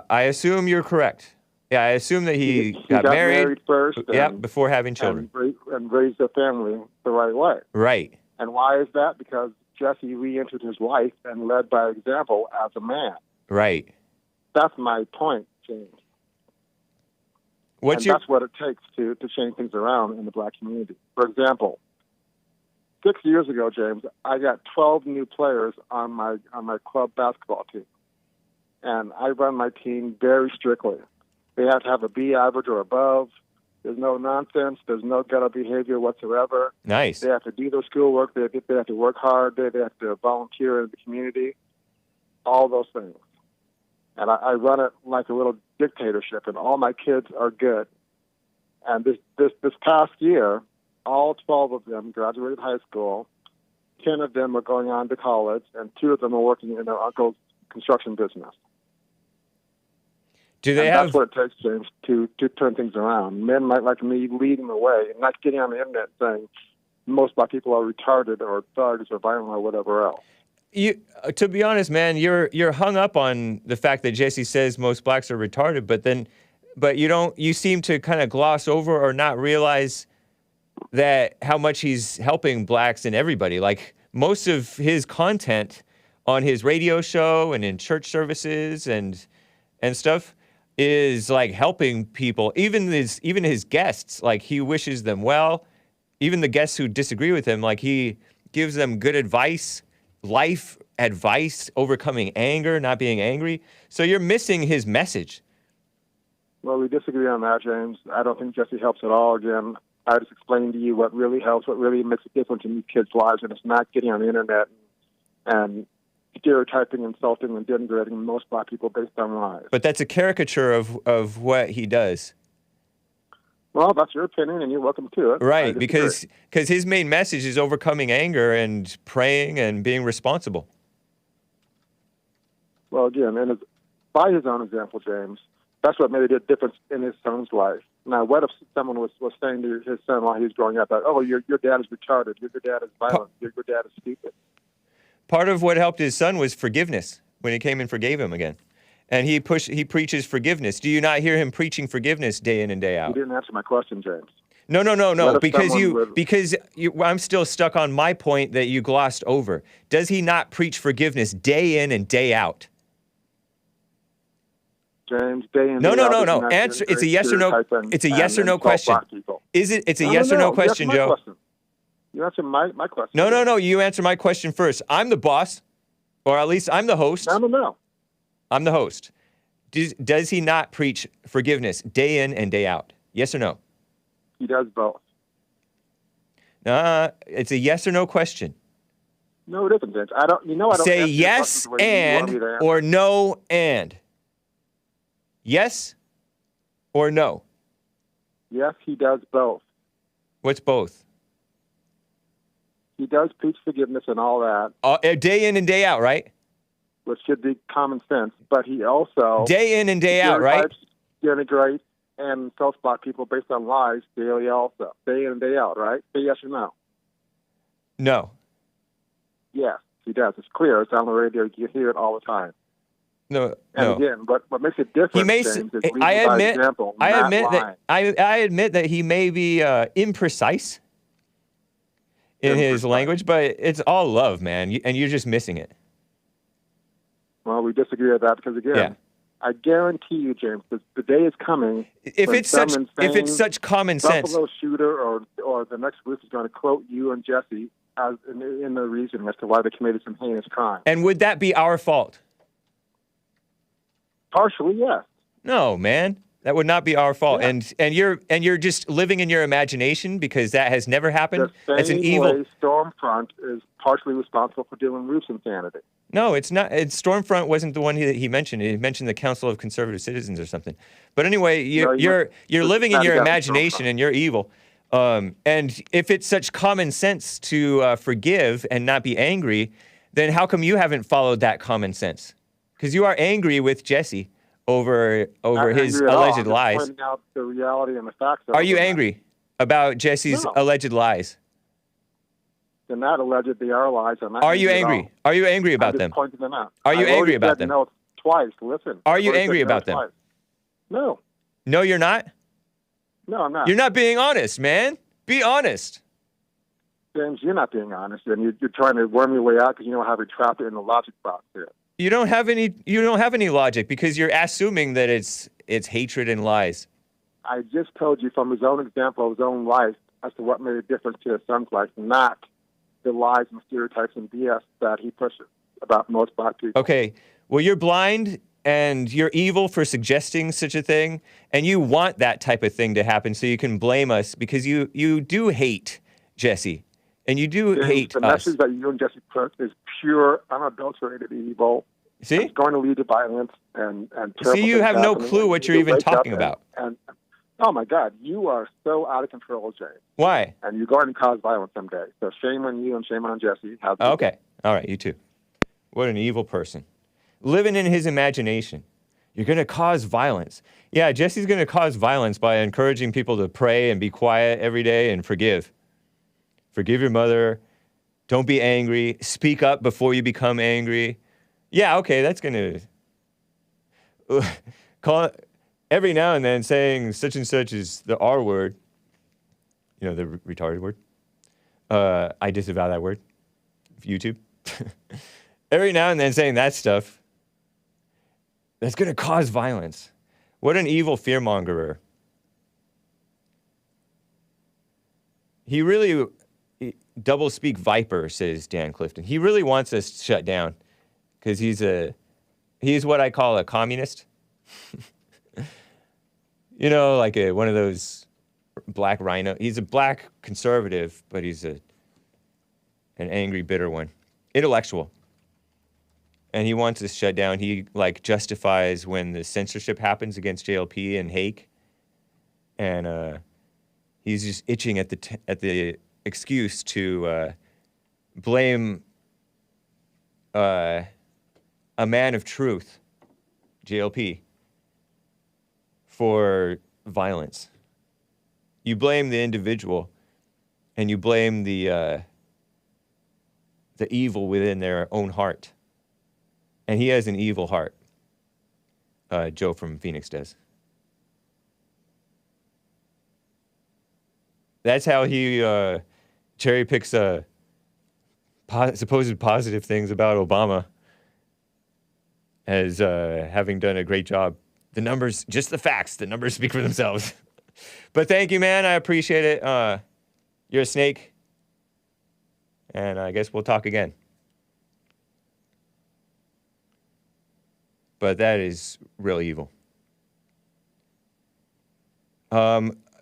I assume you're correct. Yeah, I assume that he got married first. Before having children. And raised a family the right way. Right. And why is that? Because Jesse re-entered his life and led by example as a man. Right. That's my point, James. That's what it takes to change things around in the black community. For example, 6 years ago, James, I got 12 new players on my club basketball team, and I run my team very strictly. They have to have a B average or above. There's no nonsense. There's no ghetto behavior whatsoever. Nice. They have to do their schoolwork. They have to work hard. They have to volunteer in the community. All those things. And I run it like a little dictatorship, and all my kids are good. And this past year, all 12 of them graduated high school. 10 of them are going on to college, and 2 of them are working in their uncle's construction business. Do they and have? That's what it takes, James, to turn things around. Men like me leading the way, and not getting on the internet saying most black people are retarded or thugs or violent or whatever else. To be honest, man, you're hung up on the fact that Jesse says most blacks are retarded, but you seem to kind of gloss over or not realize that how much he's helping blacks and everybody. Like, most of his content on his radio show and in church services and stuff is like helping people. Even his guests, like, he wishes them well. Even the guests who disagree with him, like, he gives them good advice, life advice, overcoming anger, not being angry. So you're missing his message. Well, we disagree on that, James. I don't think Jesse helps at all. Again, I just explained to you what really helps, what really makes a difference in these kids' lives, and it's not getting on the internet and stereotyping, insulting, and denigrating most black people based on lies. But that's a caricature of what he does. Well, that's your opinion, and you're welcome to it. Right, because his main message is overcoming anger and praying and being responsible. Well, again, and by his own example, James, that's what made a difference in his son's life. Now, what if someone was saying to his son while he was growing up that, oh, your dad is retarded, your dad is violent, your dad is stupid? Part of what helped his son was forgiveness, when he came and forgave him again. And he preaches forgiveness. Do you not hear him preaching forgiveness day in and day out? You didn't answer my question, James. No, because I'm still stuck on my point that you glossed over. Does he not preach forgiveness day in and day out? James, day in, No. day out. Answer. It's a yes or no. It's a yes or no question. Is it? It's a yes or no question, Joe. Question. You answer my question. No. You answer my question first. I'm the boss, or at least I'm the host. No. I'm the host. Does he not preach forgiveness day in and day out? Yes or no? He does both. It's a yes or no question. No, it isn't, James. I don't. Say yes and or no and. Yes or no? Yes, he does both. What's both? He does preach forgiveness and all that. Day in and day out, right? Which should be common sense. But he also... Day in and day out, right? Denigrate and insults black people based on lies daily also. Day in and day out, right? Say yes or no? No. Yes, he does. It's clear. It's on the radio. You hear it all the time. No. Again, what makes it different, James, is leading by example, I admit that he may be imprecise in his language, but it's all love, man, and you're just missing it. Well, we disagree with that because, again, I guarantee you, James, the day is coming. If it's such common sense, Buffalo shooter or the next roof is going to quote you and Jesse as in the reason as to why they committed some heinous crime. And would that be our fault? Partially, yes. No, man, that would not be our fault. Yeah. And you're just living in your imagination because that has never happened. That's an evil. Way Stormfront is partially responsible for Dylan Roof's insanity. No, it's not. Stormfront wasn't the one he mentioned. He mentioned the Council of Conservative Citizens or something. But anyway, you're living in your imagination and you're evil. And if it's such common sense to forgive and not be angry, then how come you haven't followed that common sense? Because you are angry with Jesse over his alleged lies. Pointing out the reality and the facts. Are you angry about Jesse's alleged lies? They're not alleged. They are lies. Are you angry? Are you angry about them? Pointing them out. Are you angry about them? No, twice. Listen. Are you angry about them? Twice. No. No, you're not? No, I'm not. You're not being honest, man. Be honest. James, you're not being honest, and you're trying to worm your way out because you know how we trapped it in the logic box here. You don't have any logic because you're assuming that it's hatred and lies. I just told you from his own example of his own life as to what made a difference to his son's life, not the lies and stereotypes and BS that he pushes about most black people. Okay, well, you're blind and you're evil for suggesting such a thing, and you want that type of thing to happen so you can blame us because you do hate Jesse, and you do James, hate the us. message that you and Jesse put is pure, unadulterated evil. See? It's going to lead to violence and terrible See, you things have no happening, clue and what you you're even wake up talking about. And oh my God, you are so out of control, James. Why? And you're going to cause violence someday. So shame on you and shame on Jesse. Have a good Okay. All right, you too. What an evil person. Living in his imagination. You're going to cause violence. Yeah, Jesse's going to cause violence by encouraging people to pray and be quiet every day and forgive. Forgive your mother. Don't be angry. Speak up before you become angry. Yeah, okay, that's going to... call it every now and then saying such and such is the R word. You know, the retarded word. I disavow that word. YouTube. Every now and then saying that stuff. That's going to cause violence. What an evil fearmongerer. He really, double-speak viper, says Dan Clifton. He really wants us shut down because he's what I call a communist. You know, like one of those black rhino. He's a black conservative, but he's an angry, bitter one. Intellectual. And he wants us shut down. He, justifies when the censorship happens against JLP and Hake. And he's just itching at the excuse to blame a man of truth, JLP, for violence. You blame the individual, and you blame the evil within their own heart. And he has an evil heart. Joe from Phoenix does. That's how he cherry picks supposed positive things about Obama as having done a great job. The numbers, just the facts, the numbers speak for themselves. But thank you, man. I appreciate it. You're a snake. And I guess we'll talk again. But that is real evil.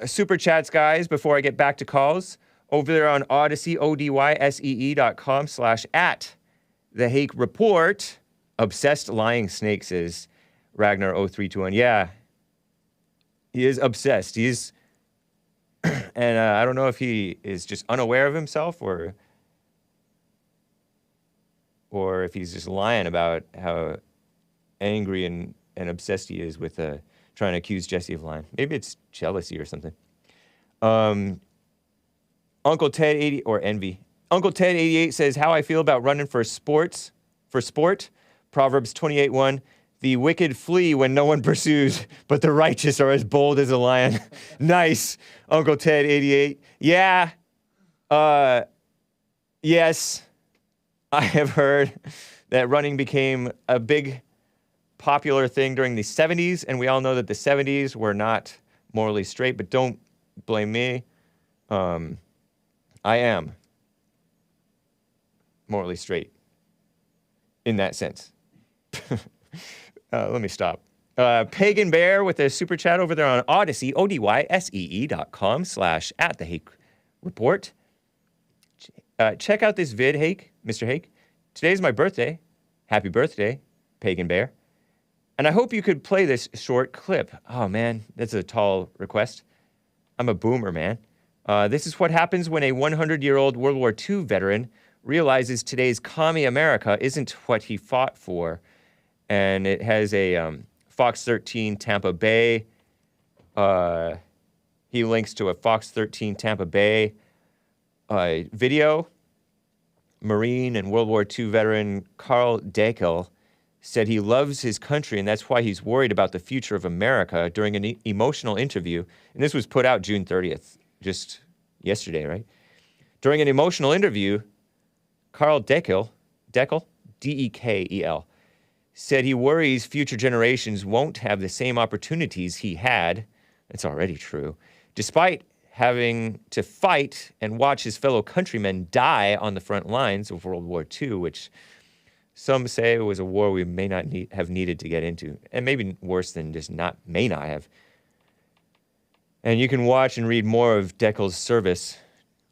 Super chats, guys, before I get back to calls. Over there on Odyssey, ODYSEE.com/@ The Hake Report. Obsessed lying snake, says Ragnar0321. Yeah. He is obsessed. He's... and I don't know if he is just unaware of himself or if he's just lying about how angry and obsessed he is with trying to accuse Jesse of lying. Maybe it's jealousy or something. Uncle Ted 80 or envy. Uncle Ted 88 says how I feel about running for sport. Proverbs 28:1. The wicked flee when no one pursues, but the righteous are as bold as a lion. Nice, Uncle Ted 88. Yeah. Yes. I have heard that running became a big popular thing during the 70s, and we all know that the 70s were not morally straight, but don't blame me. I am morally straight in that sense. Let me stop. Pagan Bear with a super chat over there on Odyssey, ODYSEE.com/@ The Hake Report. Check out this vid, Hake, Mr. Hake. Today's my birthday. Happy birthday, Pagan Bear. And I hope you could play this short clip. Oh, man, that's a tall request. I'm a boomer, man. This is what happens when a 100-year-old World War II veteran realizes today's commie America isn't what he fought for. And it has a Fox 13 Tampa Bay. He links to a Fox 13 Tampa Bay video. Marine and World War II veteran Carl Dakel said he loves his country, and that's why he's worried about the future of America during an emotional interview. And this was put out June 30th, just yesterday, right? During an emotional interview, Carl Dakel, D-E-K-E-L, said he worries future generations won't have the same opportunities he had. It's already true. Despite having to fight and watch his fellow countrymen die on the front lines of World War II, which some say was a war we may not have needed to get into, and maybe worse than just may not have. And you can watch and read more of Deckel's service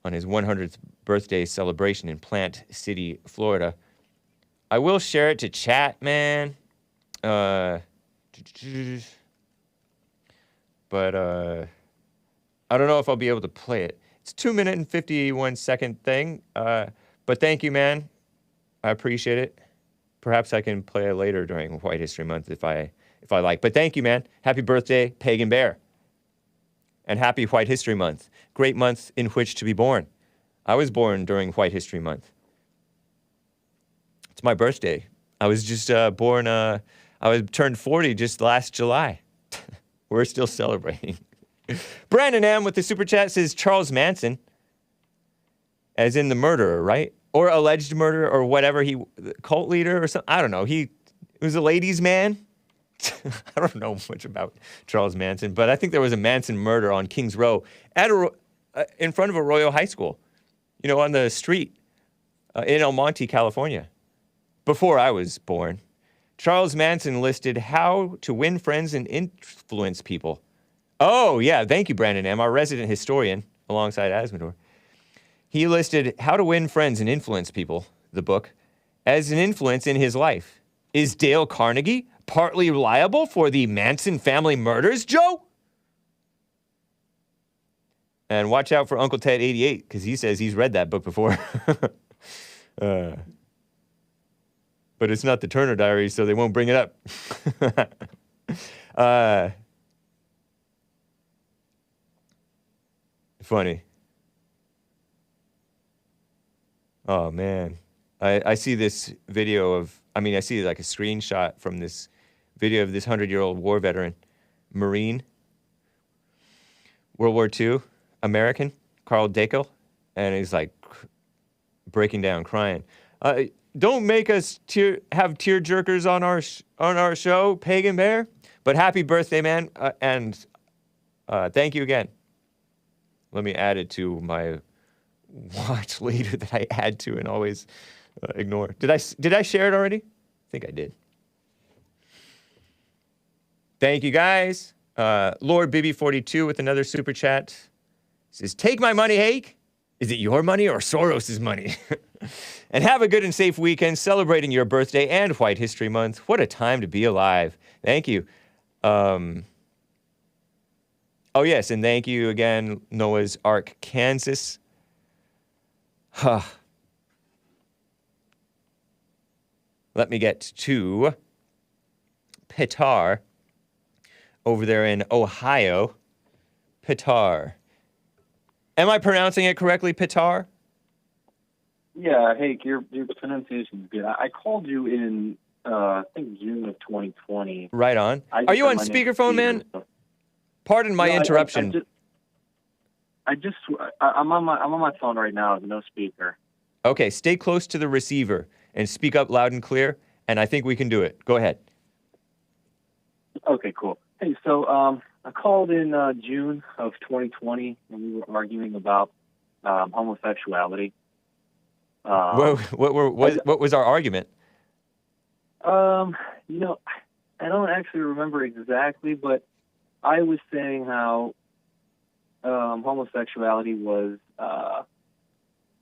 on his 100th birthday celebration in Plant City, Florida. I will share it to chat, man. But I don't know if I'll be able to play it. It's 2 minute and 51 second thing. But thank you, man. I appreciate it. Perhaps I can play it later during White History Month if I like. But thank you, man. Happy birthday, Pagan Bear. And happy White History Month. Great month in which to be born. I was born during White History Month. It's my birthday. I was just born, I was turned 40 just last July. We're still celebrating. Brandon M. with the super chat says Charles Manson, as in the murderer, right? Or alleged murderer or whatever, cult leader or something. I don't know. He was a ladies' man. I don't know much about Charles Manson, but I think there was a Manson murder on Kings Row in front of Arroyo High School, on the street in El Monte, California, before I was born. Charles Manson listed how to win friends and influence people. Oh, yeah. Thank you, Brandon M., our resident historian, alongside Asmodor. He listed How to Win Friends and Influence People, the book, as an influence in his life. Is Dale Carnegie partly liable for the Manson family murders, Joe? And watch out for Uncle Ted 88, because he says he's read that book before. But it's not the Turner Diaries, so they won't bring it up. Funny. Oh, man. I see this video I see like a screenshot from this video of this 100-year-old war veteran, Marine, World War II, American, Carl Deckel, and he's like breaking down, crying. Don't make us have tear jerkers on our show, Pagan Bear. But happy birthday, man, and thank you again. Let me add it to my watch later that I add to and always ignore. Did I share it already? I think I did. Thank you, guys. Lord Bibby42 with another super chat says, "Take my money, Hake. Is it your money or Soros's money?" And have a good and safe weekend celebrating your birthday and White History Month. What a time to be alive. Thank you. Oh, yes, and thank you again, Noah's Ark, Kansas. Let me get to PETAR over there in Ohio. PETAR. Am I pronouncing it correctly, PETAR? Yeah, Hake, your pronunciation is good. I called you in, I think, June of 2020. Right on. Are you on speakerphone, man? Pardon my interruption. I'm on my phone right now with no speaker. Okay, stay close to the receiver and speak up loud and clear, and I think we can do it. Go ahead. Okay, cool. Hey, so I called in June of 2020 when we were arguing about homosexuality. What was our argument? I don't actually remember exactly, but I was saying how homosexuality was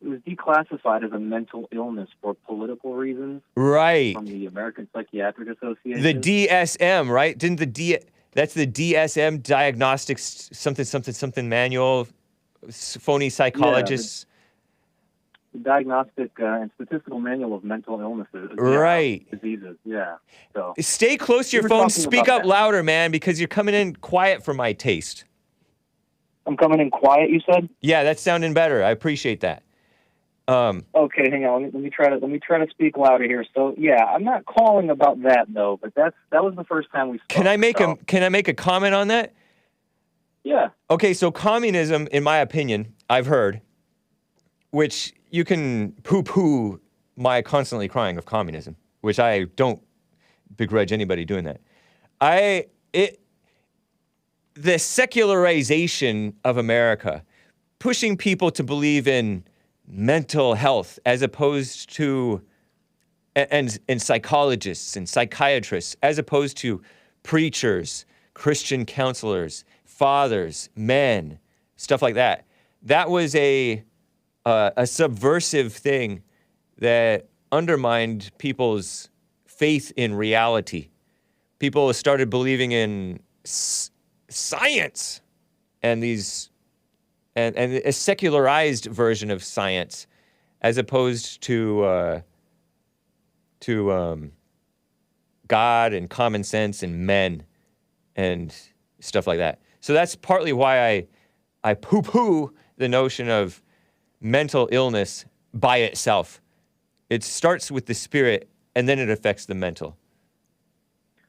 it was declassified as a mental illness for political reasons. Right. From the American Psychiatric Association. The DSM, right? That's the DSM, Diagnostics something manual, phony psychologists. The Diagnostic and Statistical Manual of Mental Illnesses. Right. Diseases, yeah. So stay close to your phone. Speak up louder, man, because you're coming in quiet for my taste. I'm coming in quiet, you said? Yeah, that's sounding better. I appreciate that. Okay, hang on. Let me try to speak louder here. So yeah, I'm not calling about that though, but that was the first time we spoke. Can I make a comment on that? Yeah. Okay, so communism, in my opinion, I've heard, which you can poo-poo my constantly crying of communism, which I don't begrudge anybody doing that. the secularization of America, pushing people to believe in mental health as opposed to and psychologists and psychiatrists as opposed to preachers, Christian counselors, fathers, men, stuff like that. That was a subversive thing that undermined people's faith in reality. People started believing in science and and a secularized version of science as opposed to God and common sense and men and stuff like that. So that's partly why I poo-poo the notion of mental illness by itself. It starts with the spirit and then it affects the mental.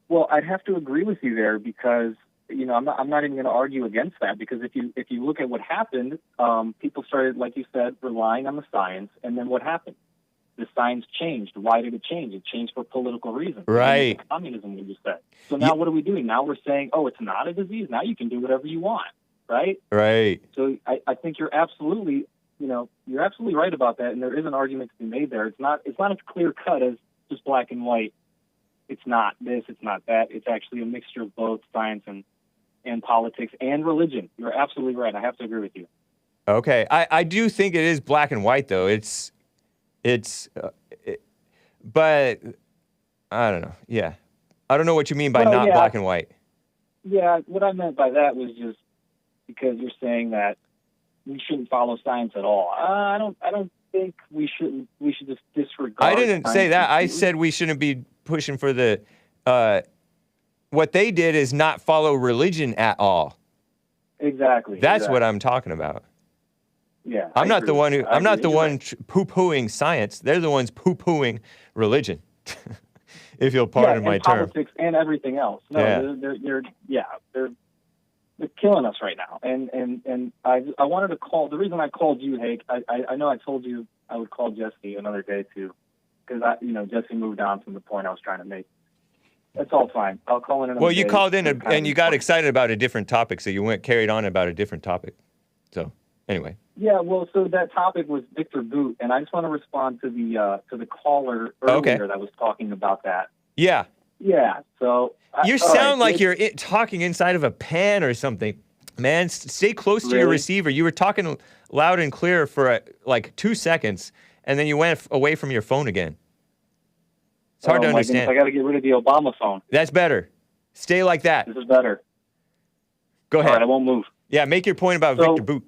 Well, I'd have to agree with you there because, I'm not even going to argue against that because if you look at what happened, people started, like you said, relying on the science, and then what happened? The science changed. Why did it change? It changed for political reasons. Right. Communism, we just said. So now what are we doing? Now we're saying, oh, it's not a disease. Now you can do whatever you want, right? Right. So I think you're absolutely right about that, and there is an argument to be made there. It's not as clear cut as just black and white. It's not this, it's not that. It's actually a mixture of both science and politics and religion. You're absolutely right. I have to agree with you. Okay. I do think it is black and white, though. But I don't know. Yeah. I don't know what you mean by black and white. Yeah, what I meant by that was just because you're saying that we shouldn't follow science at all. I don't think we should just disregard. I didn't say that. I said we shouldn't be pushing for the what they did is not follow religion at all. Exactly. That's what I'm talking about. Yeah. I'm not the one poo-pooing science. They're the ones poo-pooing religion. If you'll pardon my term. Politics and everything else. No, they're killing us right now. And I wanted to call. The reason I called you, Hake, I know I told you I would call Jesse another day too, because Jesse moved on from the point I was trying to make. That's all fine. I'll call in another day. Well, you called in and you got excited about a different topic, so you went carried on about a different topic. So anyway. Yeah, well, so that topic was Viktor Bout, and I just want to respond to the caller earlier that was talking about that. Yeah. Yeah. So you sound like you're talking inside of a pan or something, man. Stay close to your receiver. You were talking loud and clear for like 2 seconds, and then you went away from your phone again. It's hard to understand. I got to get rid of the Obama phone. That's better. Stay like that. This is better. Go ahead. All right, I won't move. Yeah, make your point about Viktor Bout.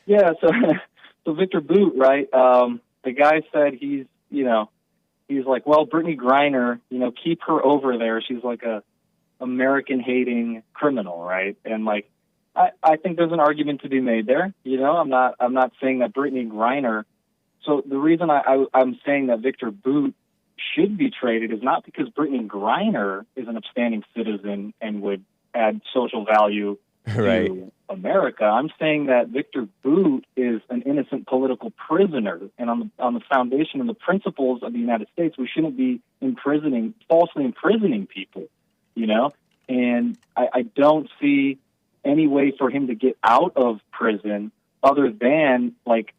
Yeah, so Viktor Bout, right? The guy said he's like, well, Brittney Griner, keep her over there. She's like a American-hating criminal, right? And like, I think there's an argument to be made there. I'm not saying that Brittney Griner. So the reason I'm saying that Viktor Bout should be traded is not because Brittney Griner is an upstanding citizen and would add social value to America. I'm saying that Viktor Bout is an innocent political prisoner, and on the foundation and the principles of the United States, we shouldn't be falsely imprisoning people, And I don't see any way for him to get out of prison other than like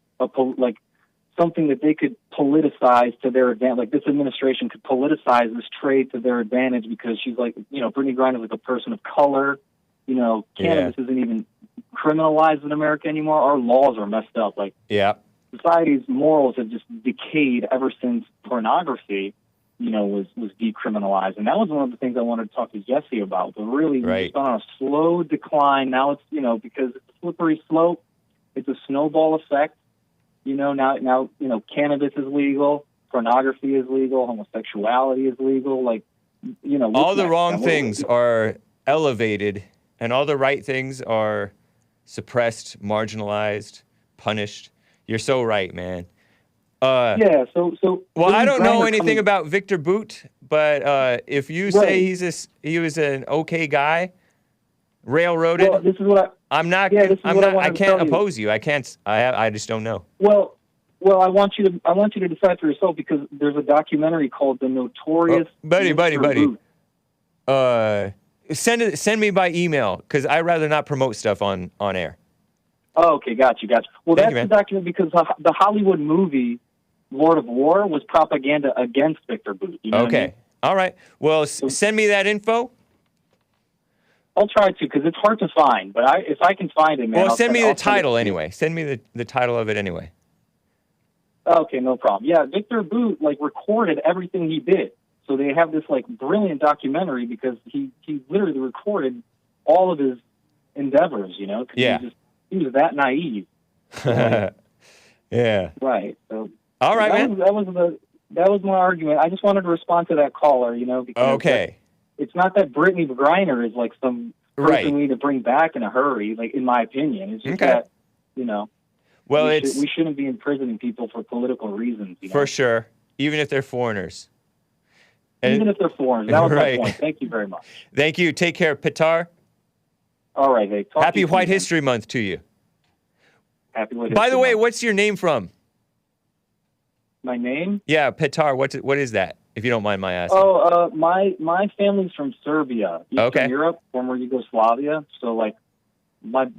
something that they could politicize to their advantage. Like this administration could politicize this trade to their advantage because she's like, Brittney Griner is like a person of color. Cannabis isn't even criminalized in America anymore. Our laws are messed up. Like, society's morals have just decayed ever since pornography, was decriminalized. And that was one of the things I wanted to talk to Jesse about. But really, it's on a slow decline. Now it's, because it's a slippery slope. It's a snowball effect. Now, cannabis is legal, pornography is legal, homosexuality is legal. Like, all the wrong things are elevated. And all the right things are suppressed, marginalized, punished. You're so right, man. So. Well, I don't know anything about Viktor Bout, but if you say he was an okay guy, railroaded. Well, this is what I can't oppose you. I can't. I just don't know. Well, I want you to decide for yourself because there's a documentary called The Notorious. Buddy. Send me by email because I'd rather not promote stuff on air. Oh, okay, got you. Well, Thank that's you, man. the document because the Hollywood movie Lord of War was propaganda against Viktor Bout. You know what I mean? All right. Well, send me that info. I'll try to because it's hard to find, but if I can find it, man. Well, send me the I'll send it title to you. anyway. Send me the title of it anyway. Okay, no problem. Yeah, Viktor Bout recorded everything he did. So they have this brilliant documentary because he literally recorded all of his endeavors, 'cause Yeah. he was that naive. Yeah. Right. So All right, man. That was my argument. I just wanted to respond to that caller, because Okay. it's not that Brittney Griner is some person Right. we need to bring back in a hurry, in my opinion. It's just Okay. that, Well, we shouldn't be imprisoning people for political reasons. For sure, even if they're foreigners. Even if they're foreigners. That was Right. my point. Thank you very much. Thank you. Take care, PETAR. All right, Hake. Talk to Happy you White soon, man. History Month to you. Happy White By History the way, Month. what's your name from? My name? Yeah, PETAR. What is that? If you don't mind my asking. Oh, my family's from Serbia, Eastern Okay. Europe, former Yugoslavia. So my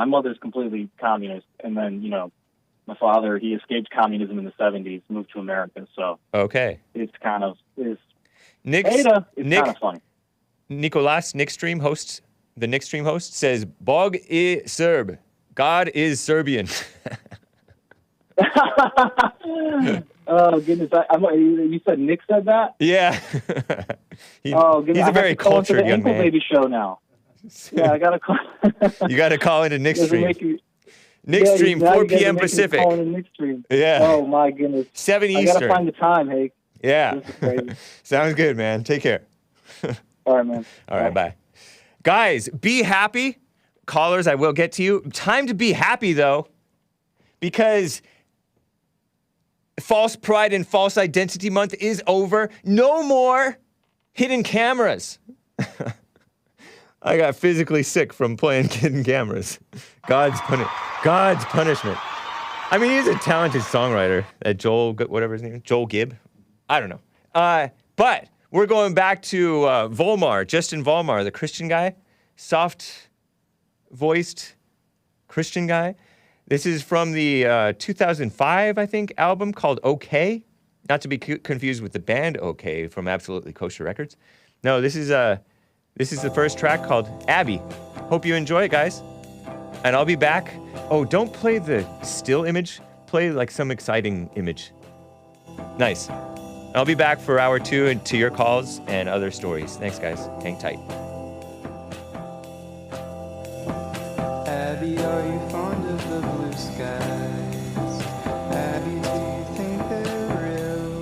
mother's completely communist, and then my father, he escaped communism in the 70s, moved to America. So Okay. it's kind of Nick kind of funny. Nicolas Nickstream host, the Nickstream host says Bog I Serb. God is Serbian. Oh goodness! You said Nick said that? Yeah. Oh goodness! He's a very cultured young Ankle man. Baby show now. Yeah, I gotta call. You got to call into Doesn't make Nickstream. you- Nickstream, now 4 you gotta p.m. make me Pacific. call in Nickstream. Yeah. Oh my goodness! 7 I gotta Eastern. find the time, Hake. Yeah. This is crazy. Sounds good, man. Take care. All right, man. All right, bye. Guys, be happy. Callers, I will get to you. Time to be happy, though, because False Pride and False Identity Month is over. No more hidden cameras. I got physically sick from playing hidden cameras. God's punishment. I mean, he's a talented songwriter. Joel, whatever his name is, Joel Gibb. I don't know. But we're going back to Vollmar, Justin Vollmar, the Christian guy, soft-voiced Christian guy. This is from the 2005, I think, album called OK. Not to be confused with the band OK from Absolutely Kosher Records. No, this is the first track called Abby. Hope you enjoy it, guys. And I'll be back. Oh, don't play the still image. Play some exciting image. Nice. I'll be back for hour 2 and to your calls and other stories. Thanks, guys. Hang tight. Abby, are you fond of the blue skies? Abby, do you think they're real?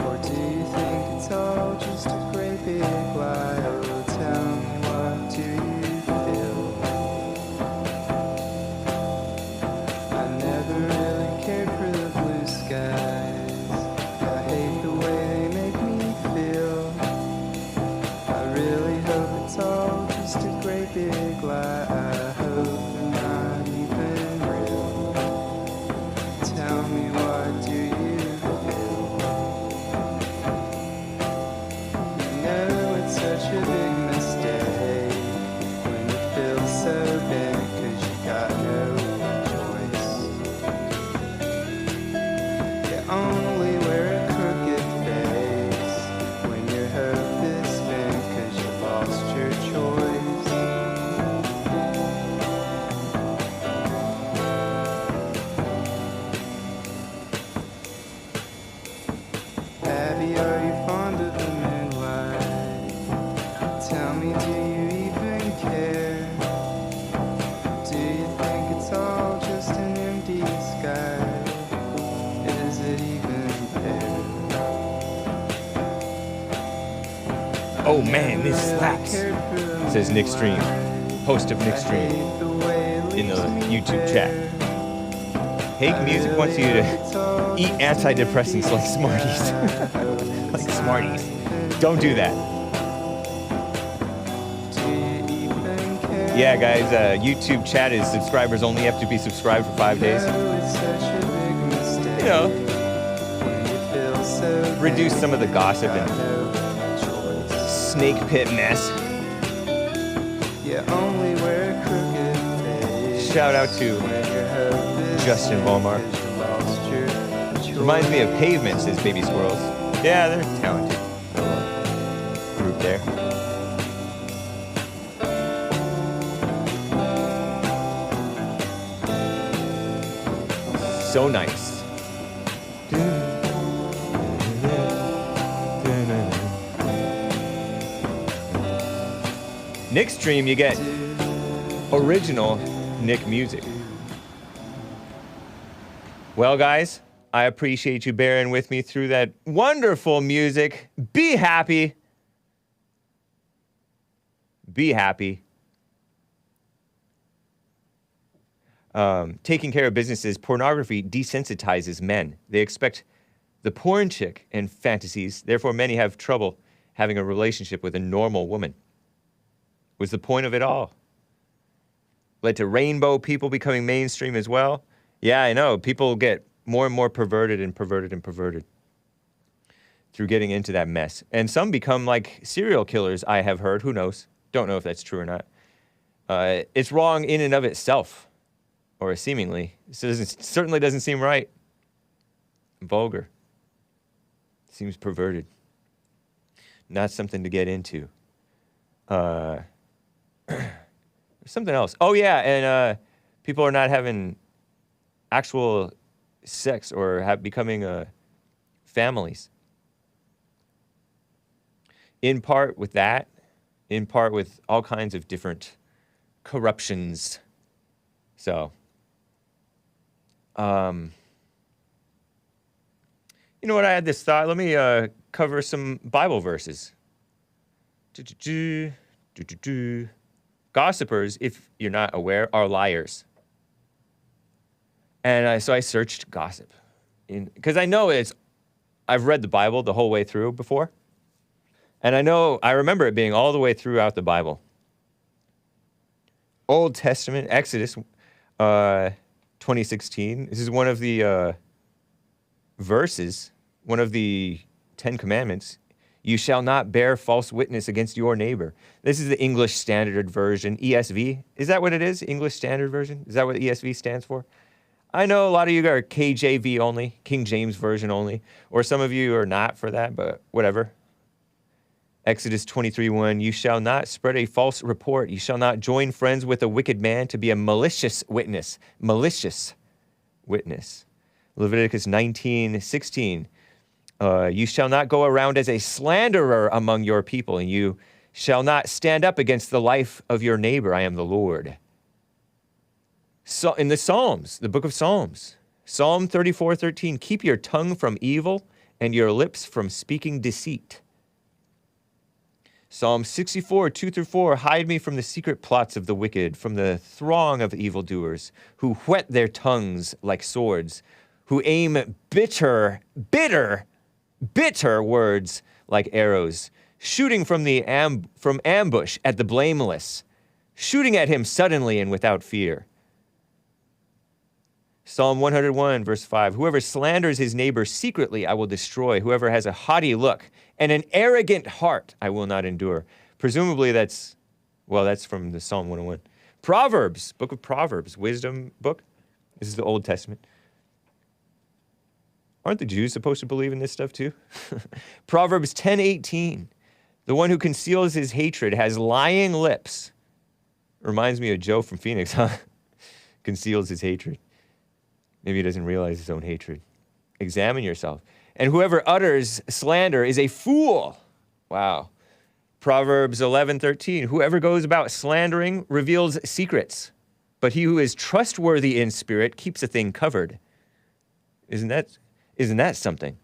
Or do you think it's all just a great big lie? Oh, tell me, what do you feel? I never really cared for the blue skies. I hate the way they make me feel. I really hope it's all just a great big lie. I hope they're not even real. Tell me, what do you feel? You know it's such a big mistake when you feel so big 'cause you got no choice. You only wear a crooked face when your hope is spent 'cause you lost your choice. Abby, are you fond of the moonlight? Tell me, do you even care? Do you think it's all just an empty sky? Is it even fair? Oh man, this slaps. Says Nick Stream, host of Nick Stream, in the YouTube chat. Hake Music wants you to eat antidepressants like Smarties. Like Smarties. Don't do that. Yeah, guys, YouTube chat is subscribers only. You have to be subscribed for 5 days. You know, reduce some of the gossip and snake pit mess. You only wear crooked face. Shout out to When your hope is Justin Vollmar. sick 'cause you lost your Reminds me of choice. Pavement, says Baby Squirrels. Yeah, they're talented. Group there. So nice. Nick stream, you get original Nick music. Well, guys, I appreciate you bearing with me through that wonderful music. Be happy. Be happy. Taking care of businesses, pornography desensitizes men. They expect the porn chick and fantasies. Therefore, many have trouble having a relationship with a normal woman. Was the point of it all? Led to rainbow people becoming mainstream as well. Yeah, I know. People get more and more perverted and perverted and perverted through getting into that mess. And some become like serial killers, I have heard. Who knows? Don't know if that's true or not. It's wrong in and of itself, or seemingly. Certainly doesn't seem right. Vulgar. Seems perverted. Not something to get into. Something else. Oh, yeah, and people are not having actual sex or becoming families. In part with that, in part with all kinds of different corruptions. So, you know what? I had this thought. Let me cover some Bible verses. Gossipers, if you're not aware, are liars. And so I searched gossip. Because I know I've read the Bible the whole way through before. And I remember it being all the way throughout the Bible. Old Testament, Exodus 20:16. This is one of the verses, one of the 10 Commandments. You shall not bear false witness against your neighbor. This is the English Standard Version, ESV. Is that what it is? English Standard Version? Is that what ESV stands for? I know a lot of you are KJV only, King James Version only, or some of you are not for that, but whatever. Exodus 23:1, you shall not spread a false report. You shall not join friends with a wicked man to be a malicious witness. Malicious witness. Leviticus 19:16, you shall not go around as a slanderer among your people, and you shall not stand up against the life of your neighbor. I am the Lord. So in the Psalms, the book of Psalms, Psalm 34:13, keep your tongue from evil and your lips from speaking deceit. Psalm 64:2-4, hide me from the secret plots of the wicked, from the throng of evildoers, who whet their tongues like swords, who aim bitter words like arrows, shooting from ambush at the blameless, shooting at him suddenly and without fear. Psalm 101:5, whoever slanders his neighbor secretly, I will destroy. Whoever has a haughty look and an arrogant heart, I will not endure. Presumably that's from the Psalm 101. Proverbs, book of Proverbs, wisdom book. This is the Old Testament. Aren't the Jews supposed to believe in this stuff too? Proverbs 10:18, the one who conceals his hatred has lying lips. Reminds me of Joe from Phoenix, huh? Conceals his hatred. Maybe he doesn't realize his own hatred. Examine yourself. And whoever utters slander is a fool. Wow. Proverbs 11:13, whoever goes about slandering reveals secrets, but he who is trustworthy in spirit keeps a thing covered. Isn't that something?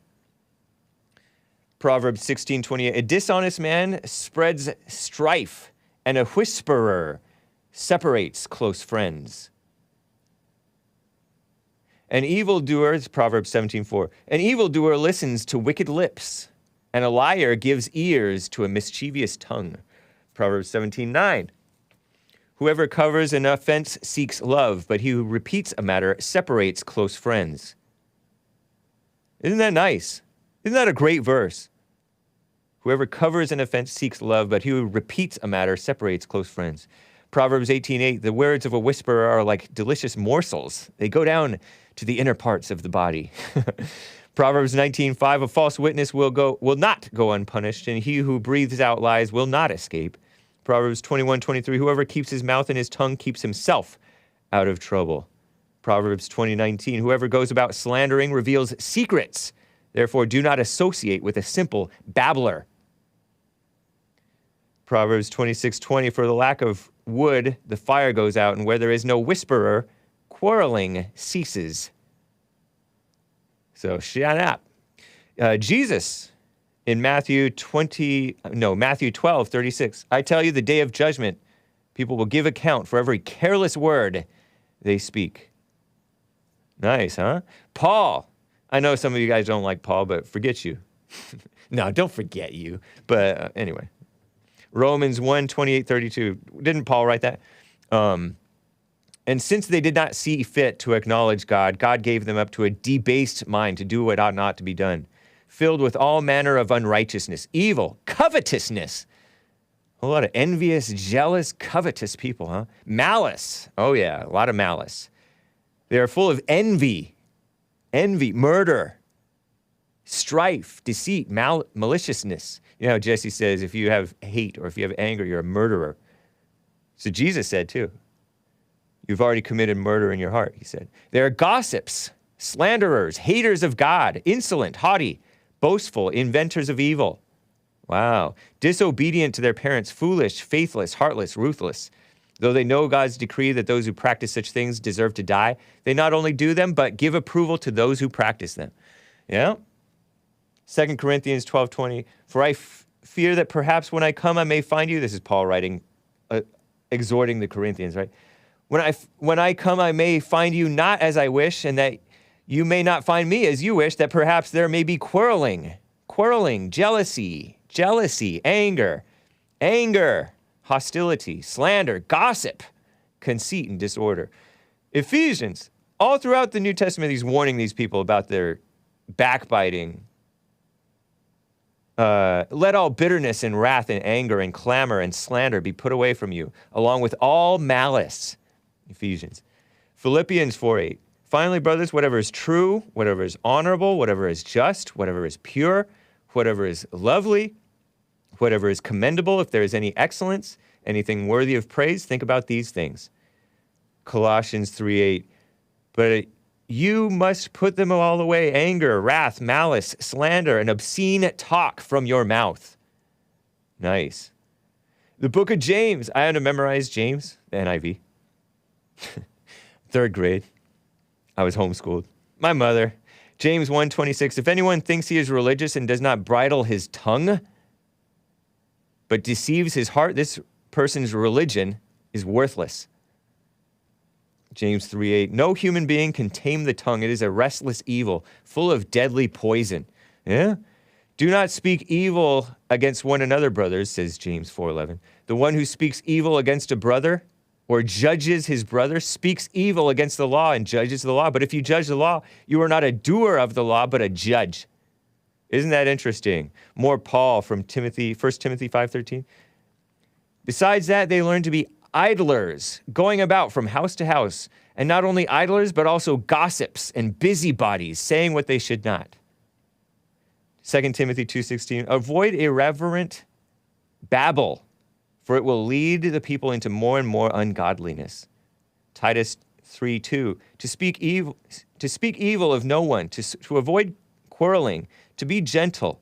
Proverbs 16:28, a dishonest man spreads strife, and a whisperer separates close friends. An evildoer, it's Proverbs 17:4, an evildoer listens to wicked lips, and a liar gives ears to a mischievous tongue. Proverbs 17:9, whoever covers an offense seeks love, but he who repeats a matter separates close friends. Isn't that nice? Isn't that a great verse? Whoever covers an offense seeks love, but he who repeats a matter separates close friends. Proverbs 18:8, the words of a whisperer are like delicious morsels. They go down to the inner parts of the body. Proverbs 19:5, a false witness will not go unpunished, and he who breathes out lies will not escape. Proverbs 21:23, whoever keeps his mouth and his tongue keeps himself out of trouble. Proverbs 20:19, whoever goes about slandering reveals secrets. Therefore, do not associate with a simple babbler. Proverbs 26:20, for the lack of wood, the fire goes out, and where there is no whisperer, quarreling ceases. So shut up. Jesus, in Matthew 12:36, I tell you, the day of judgment, people will give account for every careless word they speak. Nice, huh? Paul. I know some of you guys don't like Paul, but forget you. No, don't forget you. But anyway. Romans 1:28-32. Didn't Paul write that? And since they did not see fit to acknowledge God, God gave them up to a debased mind to do what ought not to be done, filled with all manner of unrighteousness, evil, covetousness. A lot of envious, jealous, covetous people, huh? Malice. Oh, yeah, a lot of malice. They are full of envy, murder, strife, deceit, maliciousness. You know how Jesse says, if you have hate or if you have anger, you're a murderer. So Jesus said too, you've already committed murder in your heart, he said. They are gossips, slanderers, haters of God, insolent, haughty, boastful, inventors of evil. Wow. Disobedient to their parents, foolish, faithless, heartless, ruthless. Though they know God's decree that those who practice such things deserve to die, they not only do them, but give approval to those who practice them. Yeah? 2 Corinthians 12:20, for I fear that perhaps when I come I may find you, this is Paul writing, exhorting the Corinthians, right? When I come I may find you not as I wish, and that you may not find me as you wish, that perhaps there may be quarreling, jealousy, anger, hostility, slander, gossip, conceit, and disorder. Ephesians, all throughout the New Testament, he's warning these people about their backbiting. Let all bitterness and wrath and anger and clamor and slander be put away from you, along with all malice. Ephesians. Philippians 4:8. Finally, brothers, whatever is true, whatever is honorable, whatever is just, whatever is pure, whatever is lovely, whatever is commendable, if there is any excellence, anything worthy of praise, think about these things. Colossians 3:8. But you must put them all away, anger, wrath, malice, slander, and obscene talk from your mouth. Nice. The book of James. I had to memorize James, the NIV. 3rd grade. I was homeschooled. My mother. James 1:26. If anyone thinks he is religious and does not bridle his tongue, but deceives his heart, this person's religion is worthless. James 3:8. No human being can tame the tongue. It is a restless evil, full of deadly poison. Yeah? Do not speak evil against one another, brothers, says James 4:11. The one who speaks evil against a brother or judges his brother speaks evil against the law and judges the law. But if you judge the law, you are not a doer of the law, but a judge. Isn't that interesting? More Paul from 1 Timothy 5:13. Besides that, they learn to be idlers, going about from house to house, and not only idlers, but also gossips and busybodies, saying what they should not. 2 Timothy 2:16, avoid irreverent babble, for it will lead the people into more and more ungodliness. Titus 3:2, to speak evil of no one, to avoid quarreling, to be gentle,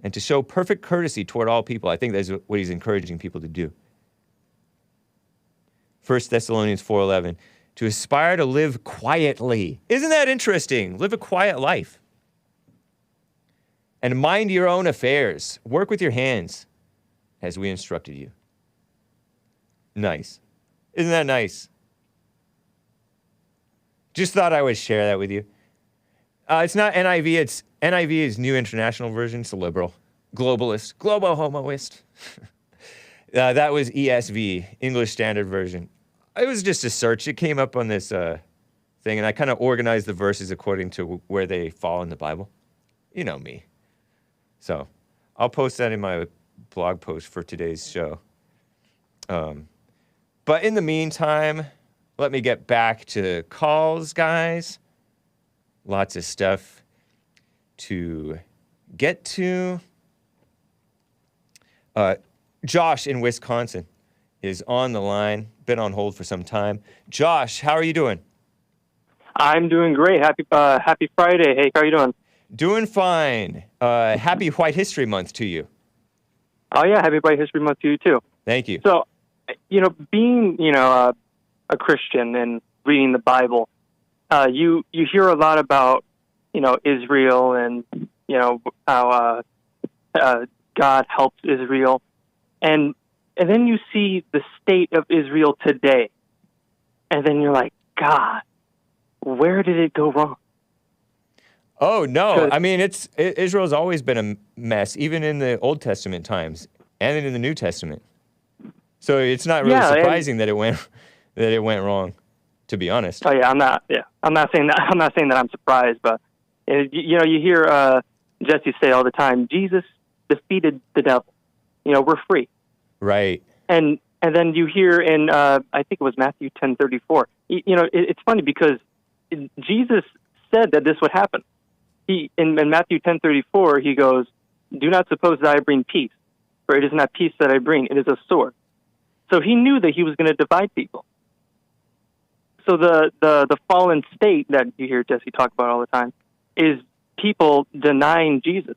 and to show perfect courtesy toward all people. I think that's what he's encouraging people to do. 1 Thessalonians 4:11, to aspire to live quietly. Isn't that interesting? Live a quiet life. And mind your own affairs. Work with your hands, as we instructed you. Nice. Isn't that nice? Just thought I would share that with you. It's not NIV, NIV is New International Version. It's a liberal, globalist, globo-homoist. That was ESV, English Standard Version. It was just a search. It came up on this thing, and I kind of organized the verses according to where they fall in the Bible. You know me. So I'll post that in my blog post for today's show. But But in the meantime, let me get back to calls, guys. Lots of stuff to get to. Josh in Wisconsin is on the line. Been on hold for some time. Josh, how are you doing? I'm doing great. Happy Friday. Hey, how are you doing? Doing fine. Happy White History Month to you. Oh, yeah. Happy White History Month to you, too. Thank you. So, being, a Christian and reading the Bible, you hear a lot about, Israel and, how God helps Israel. And then you see the state of Israel today. And then you're like, God, where did it go wrong? Oh, no. I mean, Israel's always been a mess, even in the Old Testament times and in the New Testament. So it's not really surprising that it went wrong, to be honest. Oh, yeah, I'm not saying that. I'm not saying that I'm surprised, but you hear Jesse say all the time, Jesus defeated the devil. We're free. Right. And then you hear in I think it was Matthew 10:34. It's funny because Jesus said that this would happen. He in Matthew 10:34 he goes, "Do not suppose that I bring peace, for it is not peace that I bring; it is a sword." So he knew that he was going to divide people. So the fallen state that you hear Jesse talk about all the time is people denying Jesus.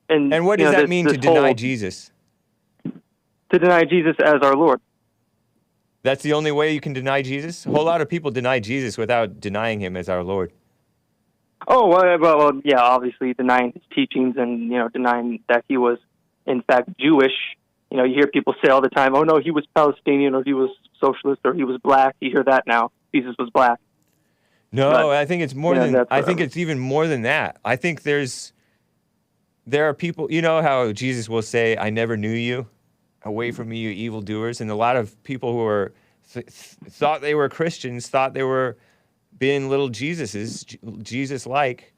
And what does that mean to deny Jesus? To deny Jesus as our Lord. That's the only way you can deny Jesus? A whole lot of people deny Jesus without denying him as our Lord. Oh, well, yeah, obviously denying his teachings and, denying that he was, in fact, Jewish. You hear people say all the time, oh, no, he was Palestinian or he was socialist or he was black. You hear that now. Jesus was black. No, but, I think it's more than, I think it's even more than that. I think there are people, how Jesus will say, I never knew you. Away from me, you evildoers. And a lot of people who are thought they were Christians, thought they were being little Jesuses, Jesus-like,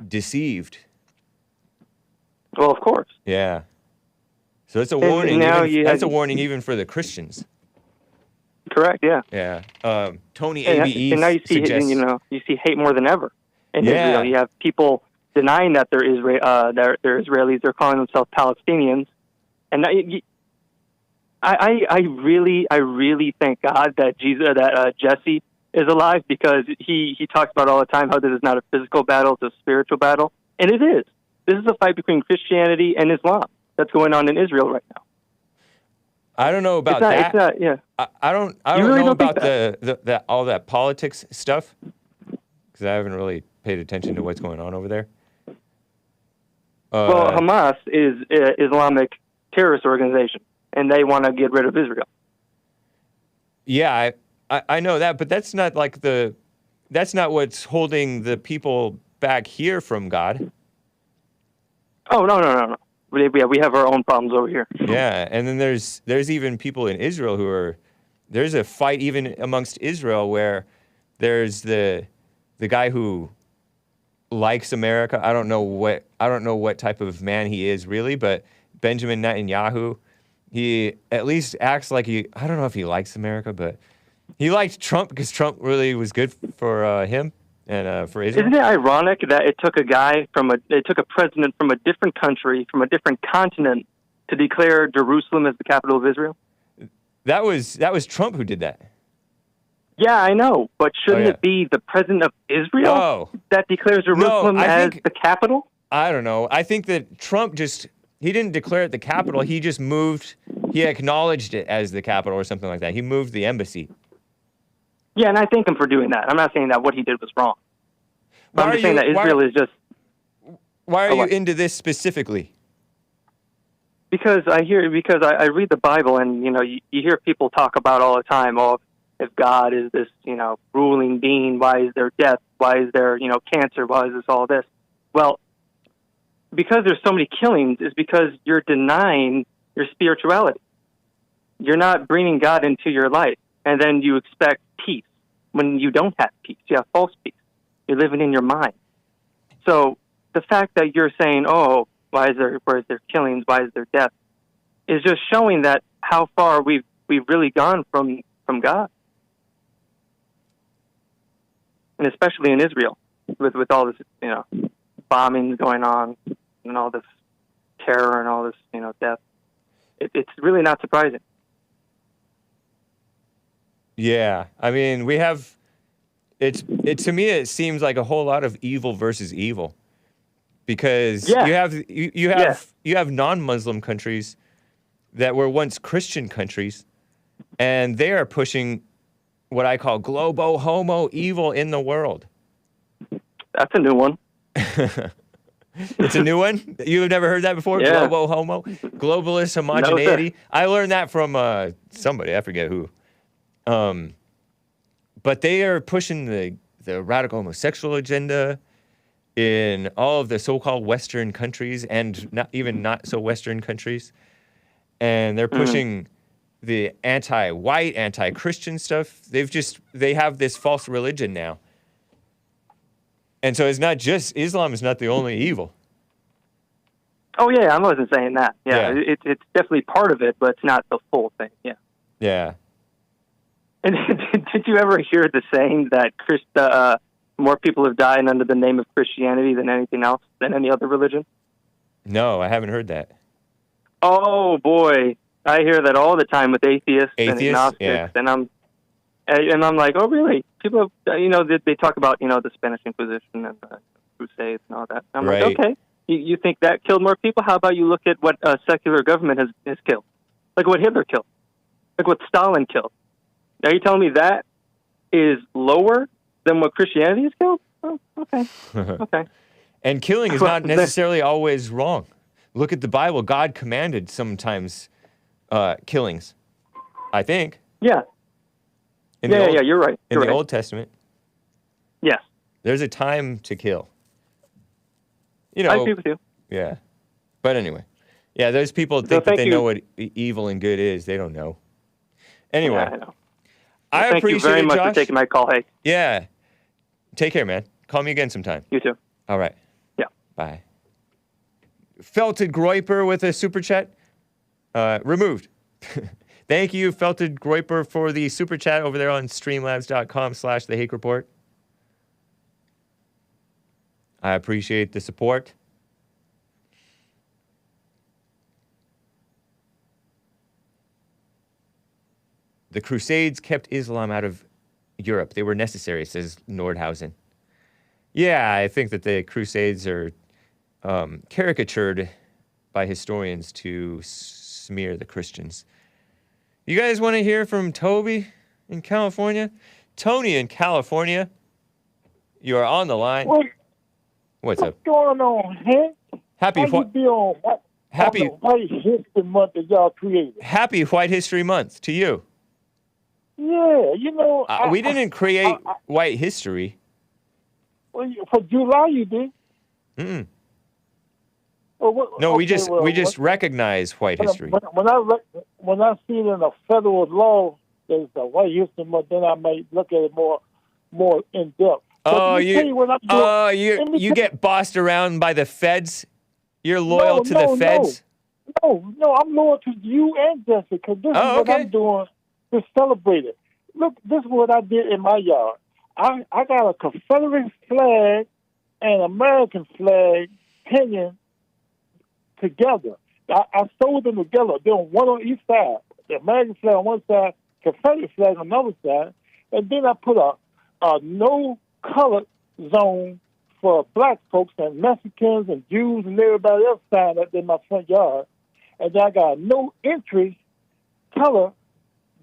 deceived. Well, of course. Yeah. So it's a warning. That's a warning even for the Christians. Correct. Yeah. Yeah. Tony ABE and now you see, suggests, you see hate more than ever in Israel. You have people denying that they're Israelis. They're calling themselves Palestinians. And I really thank God that Jesse is alive, because he talks about all the time how this is not a physical battle, it's a spiritual battle. And it is. This is a fight between Christianity and Islam that's going on in Israel right now. I don't know about that. It's not, yeah. I don't know about the all that politics stuff, because I haven't really paid attention to what's going on over there. Well, Hamas is an Islamic terrorist organization, and they want to get rid of Israel. Yeah, I know that, but that's not that's not what's holding the people back here from God. Oh, no. We have our own problems over here. Yeah, and then there's even people in Israel there's a fight even amongst Israel where there's the guy who likes America. I don't know what type of man he is really, but Benjamin Netanyahu, he at least acts like I don't know if he likes America, but he liked Trump because Trump really was good for him and for Israel. Isn't it ironic that it took a president from a different country, from a different continent, to declare Jerusalem as the capital of Israel? That was Trump who did that. Yeah, I know, but shouldn't it be the president of Israel that declares Jerusalem as the capital? I don't know. I think that Trump he didn't declare it the capital. He just he acknowledged it as the capital or something like that. He moved the embassy. Yeah, and I thank him for doing that. I'm not saying that what he did was wrong. But I'm just saying that Israel is just... Why are you into this specifically? Because I read the Bible, and, you hear people talk about all the time, if God is this, ruling being, why is there death? Why is there, cancer? Why is this all this? Well, because there's so many killings is because you're denying your spirituality. You're not bringing God into your life, and then you expect peace when you don't have peace. You have false peace. You're living in your mind. So the fact that you're saying, why is there killings? Why is there death? Is just showing that how far we've really gone from God, and especially in Israel, with all this bombings going on and all this terror and all this death. It's really not surprising. Yeah, I mean, we have. To me, it seems like a whole lot of evil versus evil, because you have non-Muslim countries that were once Christian countries, and they are pushing what I call globo homo evil in the world. That's a new one. It's a new one? You've never heard that before? Yeah. Globo homo? Globalist homogeneity? No, I learned that from somebody, I forget who. But they are pushing the radical homosexual agenda in all of the so-called Western countries and not so Western countries. And they're pushing the anti-white, anti-Christian stuff. They have this false religion now. And so it's not just, Islam is not the only evil. Oh, yeah, I wasn't saying that. Yeah. It's definitely part of it, but it's not the full thing, yeah. Yeah. And did you ever hear the saying that more people have died under the name of Christianity than anything else, than any other religion? No, I haven't heard that. Oh, boy. I hear that all the time with atheists and agnostics. Yeah. And I'm like, oh, really? People, they talk about, the Spanish Inquisition and the Crusades and all that. I'm like, okay, you think that killed more people? How about you look at what a secular government has killed? Like what Hitler killed. Like what Stalin killed. Are you telling me that is lower than what Christianity has killed? Oh, okay. Okay. And killing is not necessarily always wrong. Look at the Bible. God commanded sometimes killings, I think. Yeah. You're right. In the Old Testament. Yes. There's a time to kill. I agree with you. Yeah. But anyway. Yeah, those people think that they know what evil and good is. They don't know. Anyway. Yeah, I know. I thank appreciate you very much Josh. for taking my call, Hake. Yeah. Take care, man. Call me again sometime. You too. All right. Yeah. Bye. Felted Groiper with a super chat. Removed. Thank you, Felted Groiper, for the super chat over there on streamlabs.com/The Hake Report. I appreciate the support. The Crusades kept Islam out of Europe. They were necessary, says Nordhausen. Yeah, I think that the Crusades are caricatured by historians to smear the Christians. You guys want to hear from Toby in California? Tony in California, you are on the line. What's up? What's going on, Hank? Happy White History Month that y'all created. Happy White History Month to you. Yeah, we didn't create white history. Well, for July you did. Mm-mm. No, we just recognize white history. When I see it in a federal law, there's a White History Month, then I may look at it more in depth. Oh, you get bossed around by the feds? You're loyal to the feds? No, I'm loyal to you and Jessica. This is what I'm doing to celebrate it. Look, this is what I did in my yard. I got a Confederate flag and American flag hanging together. I sewed them together. They're one on each side. The American flag on one side, Confederate flag on another side. And then I put a no color zone for black folks and Mexicans and Jews and everybody else signed up in my front yard. And then I got a no entry color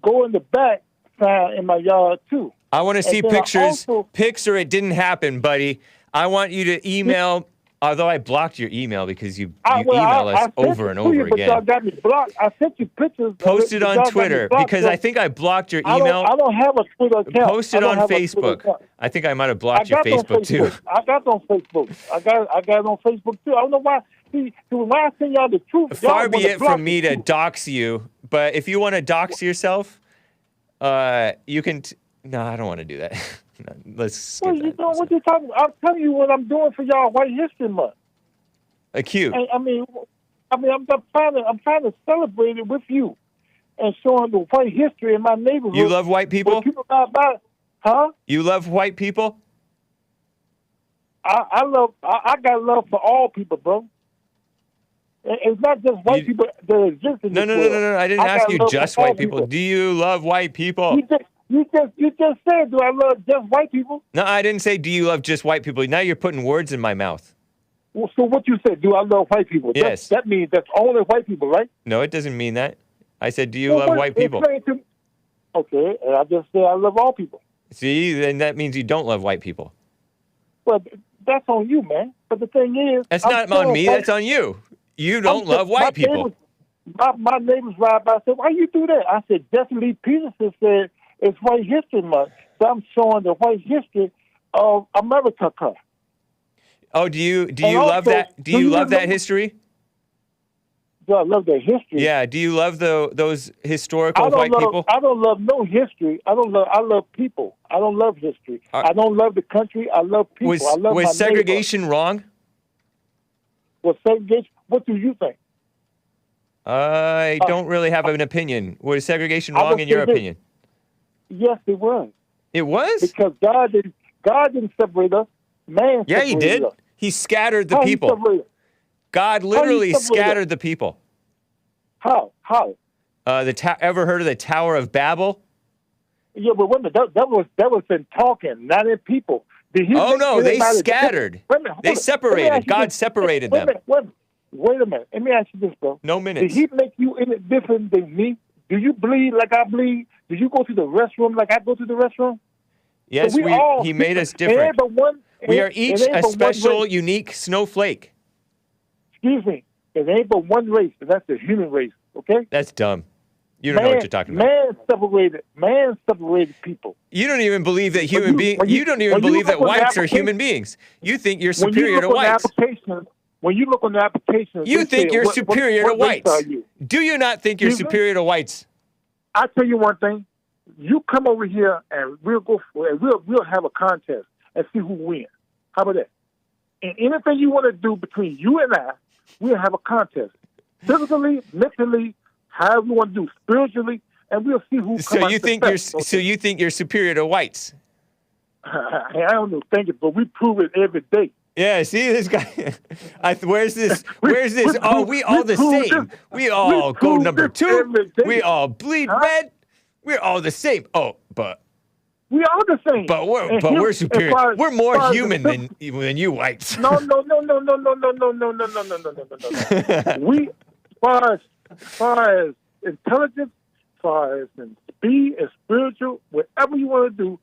go in the back sign in my yard too. I want to see pictures. Pics or it didn't happen, buddy. I want you to email. Although I blocked your email because you email us over and over again. Y'all got me blocked. I sent you pictures. Post it on Twitter because I think I blocked your email. I don't have a Twitter account. Post it on Facebook. I think I might have blocked your Facebook too. I got it on Facebook. I got it on Facebook too. I don't know why. See, when I send y'all the truth, far be it from me to dox you, but if you want to dox yourself, you can. No, I don't want to do that. Let's skip that. What you talking about? I'm telling you what I'm doing for y'all White History Month. A cue. I'm trying to celebrate it with you. and showing the white history in my neighborhood. You love white people? But people not about it. Huh? You love white people? I got love for all people, bro. It's not just white people that exist in this world. No. I didn't ask you just white people. Do you love white people? You just said, do I love just white people? No, I didn't say, do you love just white people? Now you're putting words in my mouth. Well, so what you said, do I love white people? Yes. That means that's only white people, right? No, it doesn't mean that. I said, do you love white people? Okay, and I just said I love all people. See, then that means you don't love white people. But that's on you, man. But the thing is... That's not on me, that's on you. You don't love white people. My neighbors ride by and said, why you do that? I said, Jesse Lee Peterson said it's White History Month. So I'm showing the white history of America. Oh, do you love that? Do you love that history? Do I love that history? Yeah. Do you love those historical white people? I don't love no history. I love people. I don't love history. I don't love the country. I love people. I love my segregation wrong? Was segregation? What do you think? I don't really have an opinion. Was segregation wrong in your opinion? Yes, it was. It was? Because God didn't separate us. Man separated us. Yeah, he did. He scattered the people. God literally scattered the people. How? Ever heard of the Tower of Babel? Yeah, but wait a minute. That was in talking, not in people. Oh no, they scattered. They separated. God separated them. Wait a minute. Let me ask you this, bro. No minutes. Did he make you any different than me? Do you bleed like I bleed? Do you go to the restroom like I go to the restroom? Yes, so he made us different. We are each a special, unique snowflake. Excuse me. It ain't but one race, and that's the human race, okay? That's dumb. You don't know what you're talking about. Man separated people. You don't even believe that you don't even believe that whites are human beings. You think you're superior to whites. When you look on the application, you think you're superior to whites. Do you not think you're superior to whites? I'll tell you one thing. You come over here and we'll have a contest and see who wins. How about that? And anything you want to do between you and I, we'll have a contest. Physically, mentally, however you want to do, spiritually, and we'll see who. So you think you're superior to whites? I don't know, but we prove it every day. Yeah, see this guy. Where's this? Oh, we all the same. We all go number 2. We all bleed red. We're all the same. Oh, but we all the same. But we're superior. We're more human than you whites. No. We far as intelligence, far as in speed and spiritual, whatever you want to do,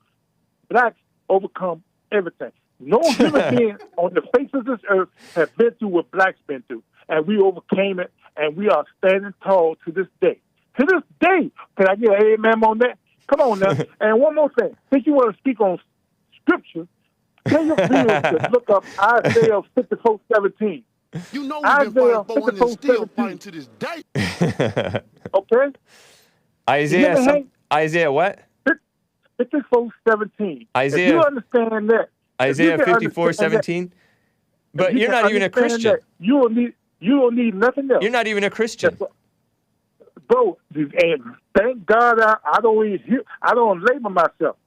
blacks overcome everything. No human being on the face of this earth have been through what blacks been through, and we overcame it, and we are standing tall to this day. To this day, can I get an amen on that? Come on now. And one more thing, since you want to speak on scripture, tell your viewers to look up Isaiah 54:17. You know we've been fighting for and still fighting to this day. Okay. Isaiah what? 54:17. Isaiah. If you understand that. Isaiah 54:17. But you're not even a Christian. You don't need nothing else. You're not even a Christian. Bro, and thank God I don't label myself.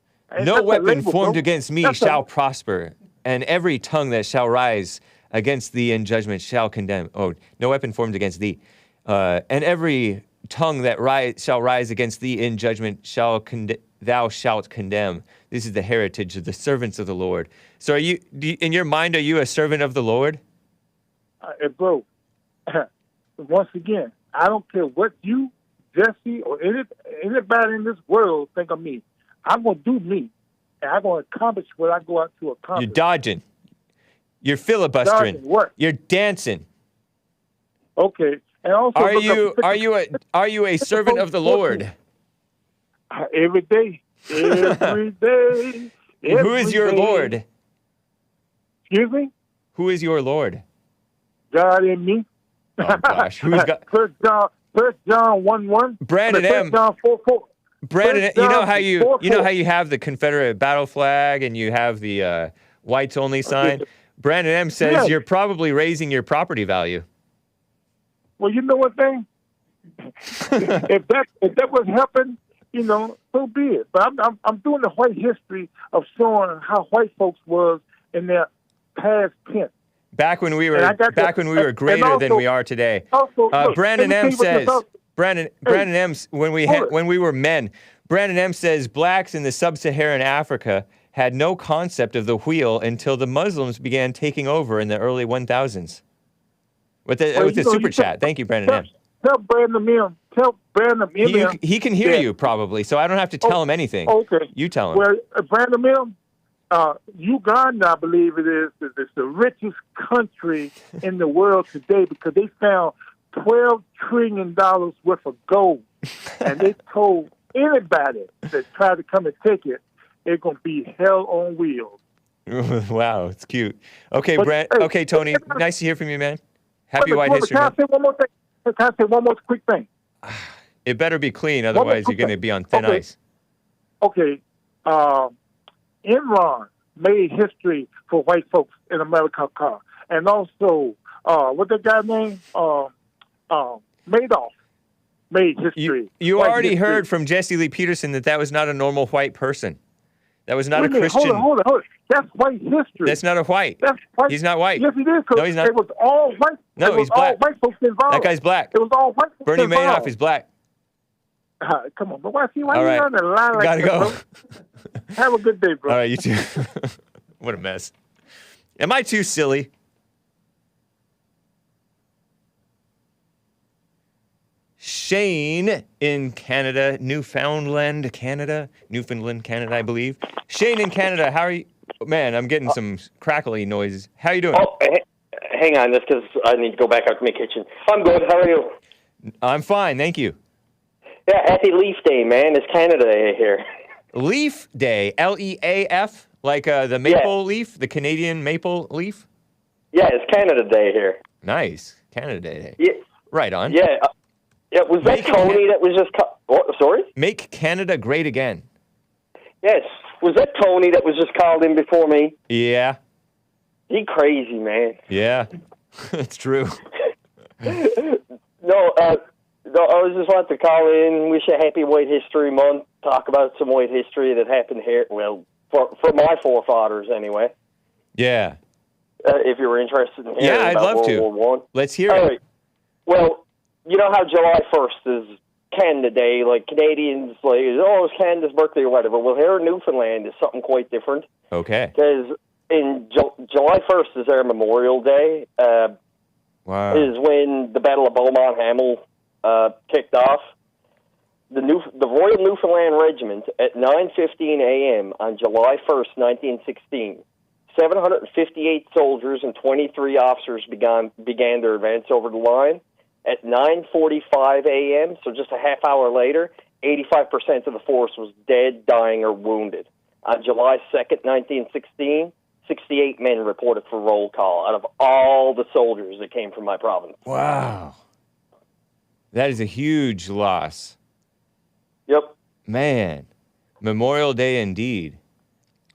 No weapon formed against me shall prosper, and every tongue that shall rise against thee in judgment shall condemn. Oh, no weapon formed against thee. And every tongue that shall rise against thee in judgment thou shalt condemn. This is the heritage of the servants of the Lord. So in your mind, are you a servant of the Lord? Bro, once again, I don't care what you, Jesse, or anybody in this world think of me. I'm going to do me, and I'm going to accomplish what I go out to accomplish. You're dodging. You're filibustering. Dodging what? You're dancing. Okay. And also, are you a servant of the Lord? Every day. Every day. Who is your Lord? Excuse me? Who is your Lord? God in me. Oh gosh, who's got? 1 John 1:1. Brandon M. 1 John 4:4. Brandon, you know how you have the Confederate battle flag and you have the whites only sign. Brandon M. says you're probably raising your property value. Well, you know what thing? if that was helping, so be it. But I'm doing the white history of showing how white folks was in their past tense. Back when we were greater also, than we are today. Also, look, Brandon M says Brandon M's when we were men. Brandon M says blacks in the sub-Saharan Africa had no concept of the wheel until the Muslims began taking over in the early 1000s. With the super chat. Thank you, Brandon M. Tell Brandon M. He can hear you probably, so I don't have to tell him anything. Okay. You tell him. Well, Brandon M., Uganda, I believe it is the richest country in the world today because they found $12 trillion worth of gold. And they told anybody that tried to come and take it, it's going to be hell on wheels. Wow, it's cute. Okay, okay, Tony, nice to hear from you, man. Happy White History Month. Can I say one more thing? Can I say one more quick thing? It better be clean, otherwise you're going to be on thin ice. Okay. Enron made history for white folks in America car. And also, what that guy named? Madoff made history. You already heard from Jesse Lee Peterson that was not a normal white person. That was not a Christian. Hold on. That's white history. That's not a white. That's white. He's not white. Yes, he is. No, he's not. It was all white. No, he's black. All white folks involved. That guy's black. It was all white folks Bernie involved. Madoff is black. Come on, but why you right. on the line like Gotta that, go. Bro? Have a good day, bro. All right, you too. What a mess. Am I too silly? Shane in Canada, Newfoundland, Canada, I believe. Shane in Canada, how are you? Man, I'm getting some crackly noises. How you doing? Oh, hang on, just because I need to go back out to my kitchen. I'm good. How are you? I'm fine, thank you. Yeah, happy Leaf Day, man. It's Canada Day here. Leaf Day, L-E-A-F, like the maple leaf, the Canadian maple leaf? Yeah, it's Canada Day here. Nice, Canada Day. Yeah. Right on. Yeah. Was that Tony that was just... sorry? Make Canada great again. Yes. Was that Tony that was just called in before me? Yeah. He crazy, man. Yeah, it's true. No, I was just wanting to call in, wish a happy White History Month, talk about some white history that happened here, well, for my forefathers anyway. Yeah. If you were interested in hearing I'd about love World War I. Let's hear All it. right. Well, you know how July 1st is Canada Day, like Canadians, like, oh, it's Canada's birthday or whatever. Well, here in Newfoundland is something quite different. Okay. Because in July 1st is our Memorial Day. Wow. Is when the Battle of Beaumont Hamel kicked off. The Royal Newfoundland Regiment at 9:15 a.m. on July 1st, 1916, 758 soldiers and 23 officers began their advance over the line. At 9:45 a.m., so just a half hour later, 85% of the force was dead, dying, or wounded. On July 2nd, 1916, 68 men reported for roll call out of all the soldiers that came from my province. Wow. That is a huge loss. Yep. Man. Memorial Day indeed.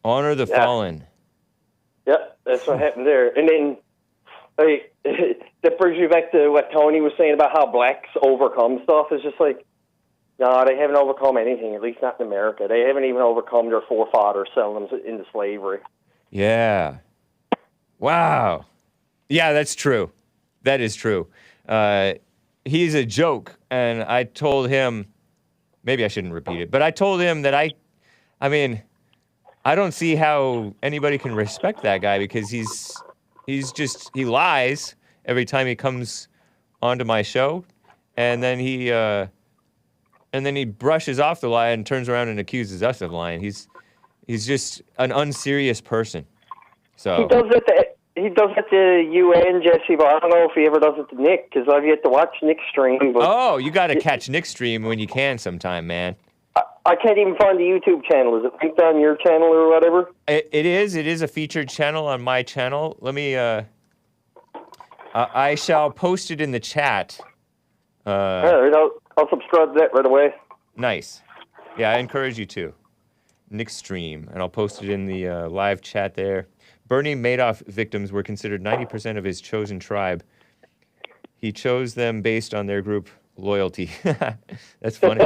Honor the fallen. Yep, that's what happened there. And then, that brings me back to what Tony was saying about how blacks overcome stuff. It's just like, no, they haven't overcome anything, at least not in America. They haven't even overcome their forefathers selling them into slavery. Yeah. Wow. Yeah, that's true. That is true. He's a joke, and I told him, maybe I shouldn't repeat it, but I told him that I don't see how anybody can respect that guy because he lies every time he comes onto my show, and then he brushes off the lie and turns around and accuses us of lying. He's just an unserious person. So he does it to you and Jesse, but I don't know if he ever does it to Nick because I've yet to watch Nick's stream. But you got to catch Nick's stream when you can sometime, man. I can't even find the YouTube channel. Is it linked on your channel or whatever? It is. It is a featured channel on my channel. Let me. I shall post it in the chat. All right, I'll subscribe to that right away. Nice. Yeah, I encourage you to. Nick's stream, and I'll post it in the live chat there. Bernie Madoff victims were considered 90% of his chosen tribe. He chose them based on their group loyalty. That's funny.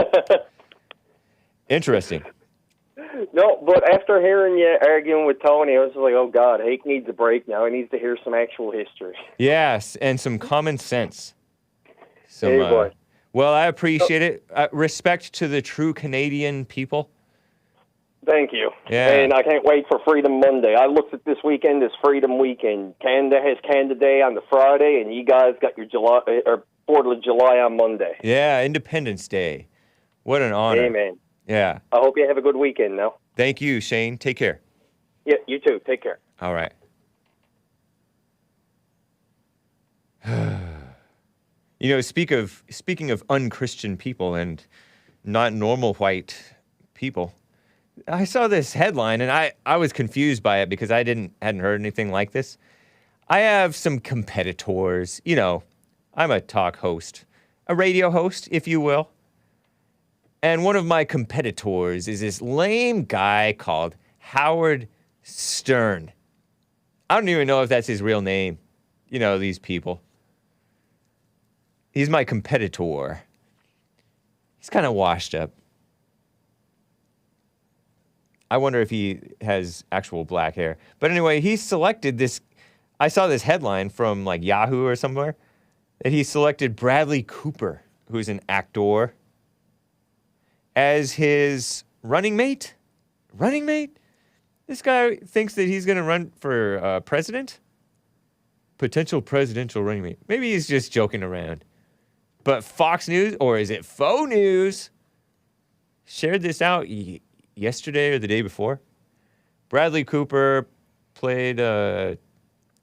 Interesting. No, but after hearing you arguing with Tony, I was like, oh, God, Hake needs a break now. He needs to hear some actual history. Yes, and some common sense. Hey, boy. Well, I appreciate it. Respect to the true Canadian people. Thank you. Yeah. And I can't wait for Freedom Monday. I looked at this weekend as Freedom Weekend. Canada has Canada Day on the Friday, and you guys got your 4th of July on Monday. Yeah, Independence Day. What an honor. Amen. Yeah. I hope you have a good weekend now. Thank you, Shane. Take care. Yeah, you too. Take care. All right. Speaking of unchristian people and not normal white people, I saw this headline and I was confused by it because I hadn't heard anything like this. I have some competitors. I'm a talk host, a radio host, if you will. And one of my competitors is this lame guy called Howard Stern. I don't even know if that's his real name. These people. He's my competitor. He's kind of washed up. I wonder if he has actual black hair. But anyway, he selected this. I saw this headline from like Yahoo or somewhere that he selected Bradley Cooper, who's an actor, as his running mate. Running mate? This guy thinks that he's going to run for president? Potential presidential running mate. Maybe he's just joking around. But Fox News, or is it Faux News, shared this out yesterday or the day before. Bradley Cooper played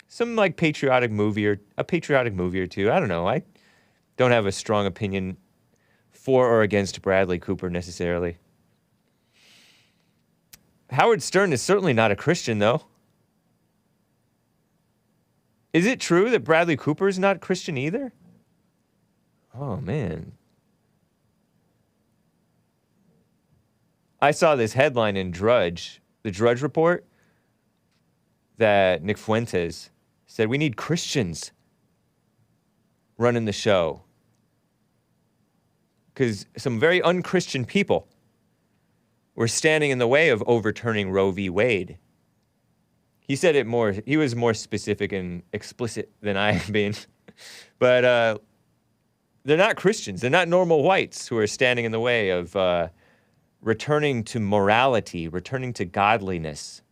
some like patriotic movie or two. I don't know. I don't have a strong opinion for or against Bradley Cooper necessarily. Howard Stern is certainly not a Christian, though. Is it true that Bradley Cooper is not Christian either? Oh, man. I saw this headline in Drudge, the Drudge Report, that Nick Fuentes said, we need Christians running the show. Because some very unchristian people were standing in the way of overturning Roe v. Wade. He said it more, he was more specific and explicit than I have been. But they're not Christians. They're not normal whites who are standing in the way of returning to morality, returning to godliness.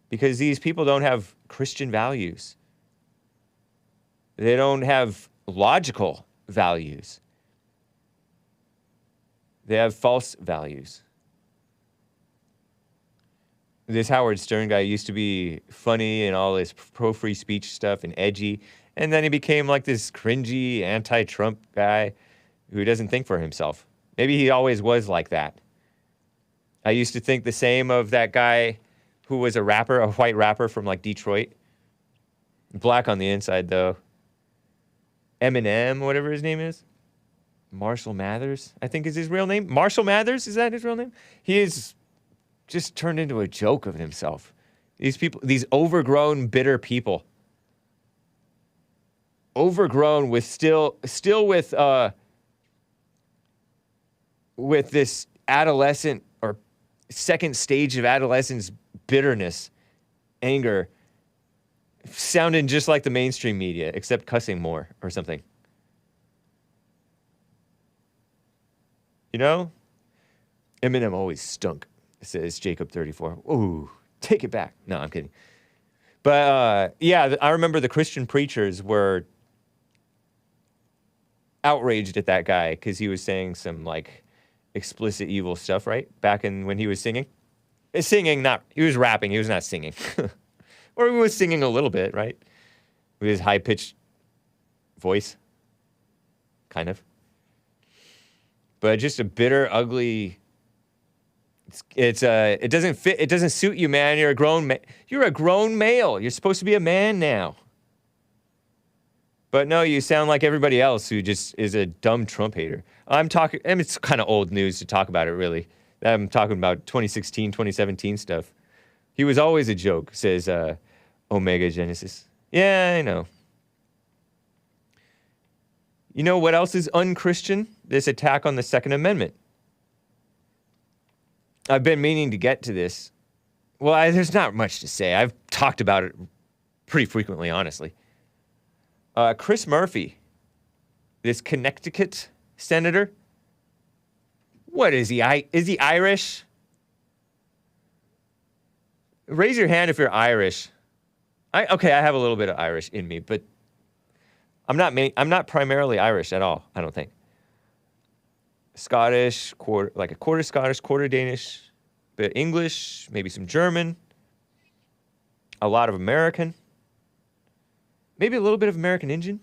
Because these people don't have Christian values. They don't have logical values. They have false values. This Howard Stern guy used to be funny and all this pro-free speech stuff and edgy, and then he became like this cringy anti-Trump guy who doesn't think for himself. Maybe he always was like that. I used to think the same of that guy who was a rapper, a white rapper from like Detroit. Black on the inside though. Eminem, whatever his name is. Marshall Mathers, I think is his real name. Marshall Mathers, is that his real name? He is just turned into a joke of himself. These people, these overgrown, bitter people. Overgrown with still with this adolescent or second stage of adolescence bitterness, anger, sounding just like the mainstream media, except cussing more or something. You know? Eminem always stunk, says Jacob34. Ooh, take it back. No, I'm kidding. But, yeah, I remember the Christian preachers were outraged at that guy because he was saying some, like, explicit evil stuff, right? Back in when he was singing. He was rapping, he was not singing. Or he was singing a little bit, right? With his high-pitched voice. Kind of. But just a bitter, ugly. It doesn't fit. It doesn't suit you, man. You're a grown male. You're supposed to be a man now. But no, you sound like everybody else who just is a dumb Trump hater. It's kind of old news to talk about it, really. I'm talking about 2016, 2017 stuff. He was always a joke, says Omega Genesis. Yeah, I know. You know what else is unchristian? This attack on the Second Amendment. I've been meaning to get to this. Well, there's not much to say. I've talked about it pretty frequently, honestly. Chris Murphy, this Connecticut senator. What is he? Is he Irish? Raise your hand if you're Irish. Okay, I have a little bit of Irish in me, but I'm not primarily Irish at all, I don't think. Scottish, like a quarter Scottish, quarter Danish, bit English, maybe some German, a lot of American, maybe a little bit of American Indian.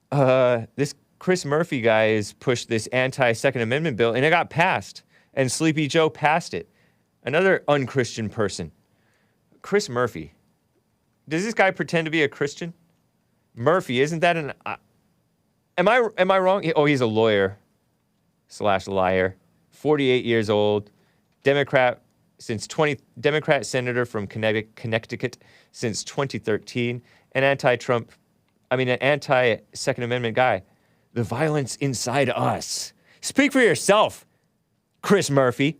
This Chris Murphy guy has pushed this anti-Second Amendment bill, and it got passed, and Sleepy Joe passed it. Another unchristian person. Chris Murphy. Does this guy pretend to be a Christian? Murphy, isn't that an... Am I wrong? Oh, he's a lawyer / liar. 48 years old. Democrat senator from Connecticut since 2013. An anti-Second Amendment guy. The violence inside us. Speak for yourself, Chris Murphy.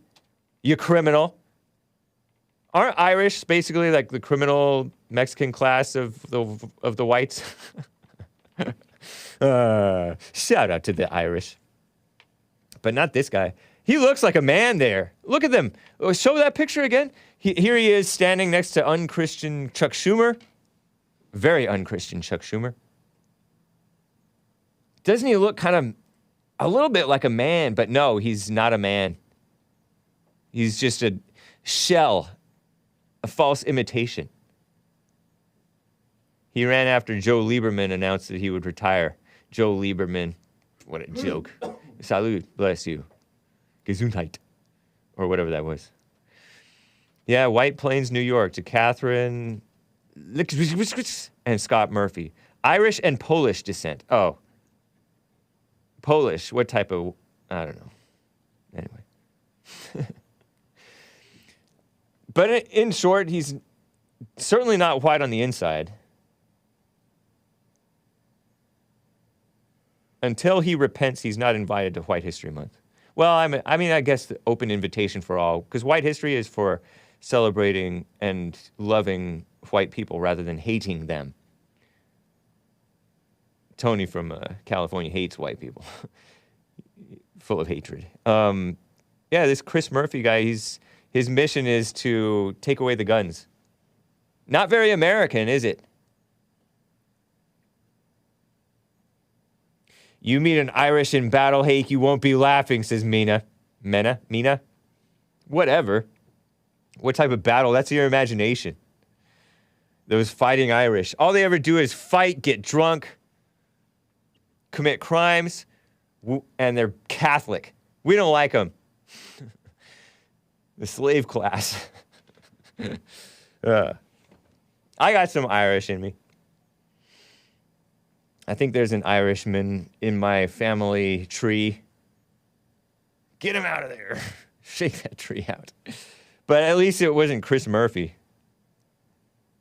You criminal. Aren't Irish basically like the criminal Mexican class of the whites? Shout out to the Irish. But not this guy. He looks like a man there. Look at them. Show that picture again. Here he is standing next to unchristian Chuck Schumer. Very unchristian Chuck Schumer. Doesn't he look kind of a little bit like a man? But no, he's not a man. He's just a shell, a false imitation. He ran after Joe Lieberman announced that he would retire. Joe Lieberman, what a joke. Salud, bless you. Gesundheit, or whatever that was. Yeah, White Plains, New York, to Catherine and Scott Murphy. Irish and Polish descent. Oh. Polish, what type of, I don't know. Anyway. But in short, he's certainly not white on the inside. Until he repents, he's not invited to White History Month. Well, I guess the open invitation for all, because White History is for celebrating and loving white people rather than hating them. Tony from California hates white people. Full of hatred. Yeah, this Chris Murphy guy, his mission is to take away the guns. Not very American, is it? You meet an Irish in battle, Hake, you won't be laughing, says Mina. Mina? Whatever. What type of battle? That's your imagination. Those fighting Irish. All they ever do is fight, get drunk, commit crimes, and they're Catholic. We don't like them. The slave class. I got some Irish in me. I think there's an Irishman in my family tree. Get him out of there. Shake that tree out. But at least it wasn't Chris Murphy.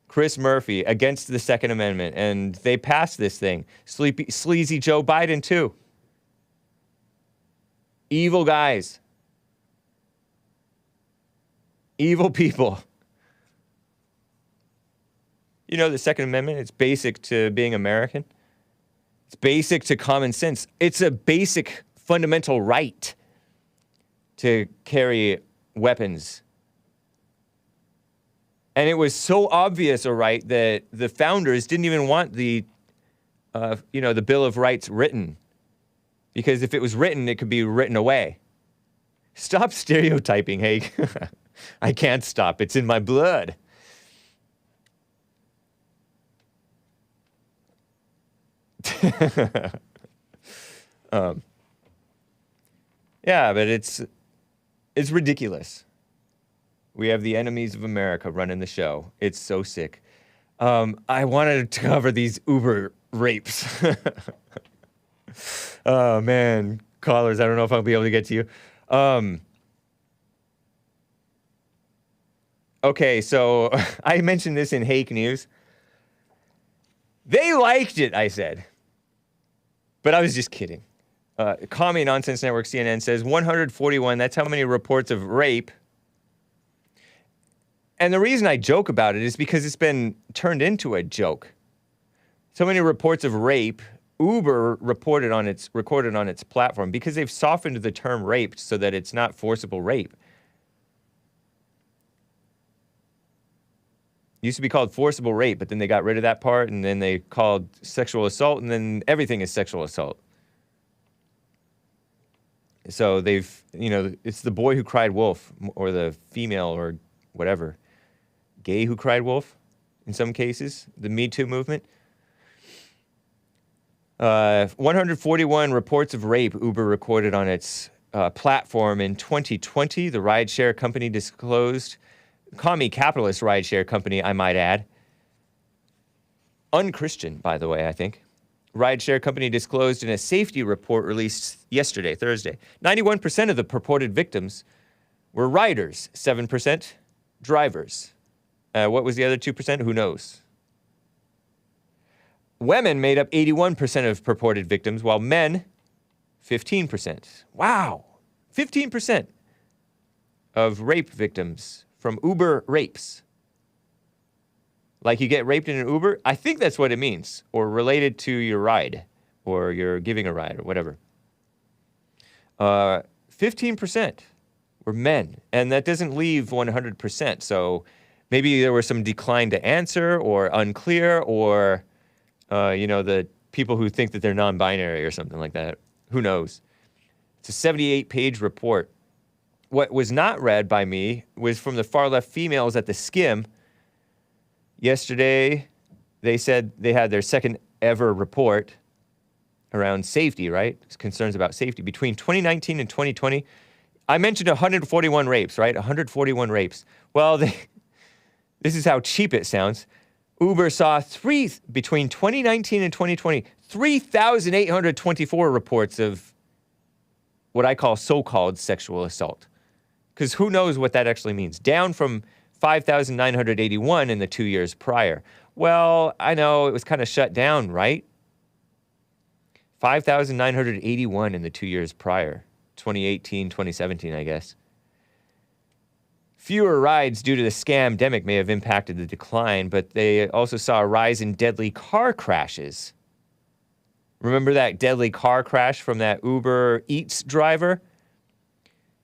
Chris Murphy against the Second Amendment. And they passed this thing. Sleazy Joe Biden, too. Evil guys. Evil people. You know, the Second Amendment, it's basic to being American. It's basic to common sense. It's a basic fundamental right to carry weapons. And it was so obvious a right that the founders didn't even want the Bill of Rights written. Because if it was written, it could be written away. Stop stereotyping, Hake. I can't stop. It's in my blood. Yeah, but it's ridiculous. We have the enemies of America running the show. It's so sick. I wanted to cover these Uber rapes. Oh, man. Callers, I don't know if I'll be able to get to you. Okay, so I mentioned this in Hake News. They liked it, I said. But I was just kidding. Commie Nonsense Network CNN says 141, that's how many reports of rape. And the reason I joke about it is because it's been turned into a joke. So many reports of rape, Uber recorded on its platform because they've softened the term raped so that it's not forcible rape. Used to be called forcible rape, but then they got rid of that part, and then they called sexual assault, and then everything is sexual assault. So they've, it's the boy who cried wolf, or the female, or whatever, gay who cried wolf, in some cases, the Me Too movement. 141 reports of rape Uber recorded on its platform in 2020, the rideshare company disclosed. Commie capitalist rideshare company, I might add. Unchristian, by the way, I think. Rideshare company disclosed in a safety report released yesterday, Thursday. 91% of the purported victims were riders, 7% drivers. What was the other 2%? Who knows? Women made up 81% of purported victims, while men, 15%. Wow! 15% of rape victims from Uber rapes. Like you get raped in an Uber? I think that's what it means. Or related to your ride. Or you're giving a ride or whatever. 15% were men. And that doesn't leave 100%. So maybe there was some decline to answer or unclear or, the people who think that they're non-binary or something like that. Who knows? It's a 78-page report. What was not read by me was from the far-left females at the Skim. Yesterday, they said they had their second ever report around safety, right? Concerns about safety. Between 2019 and 2020, I mentioned 141 rapes, right? 141 rapes. Well, this is how cheap it sounds. Uber saw between 2019 and 2020, 3,824 reports of what I call so-called sexual assault. Because who knows what that actually means. Down from 5,981 in the 2 years prior. Well, I know it was kind of shut down, right? 5,981 in the 2 years prior. 2018, 2017, I guess. Fewer rides due to the scam-demic may have impacted the decline, but they also saw a rise in deadly car crashes. Remember that deadly car crash from that Uber Eats driver?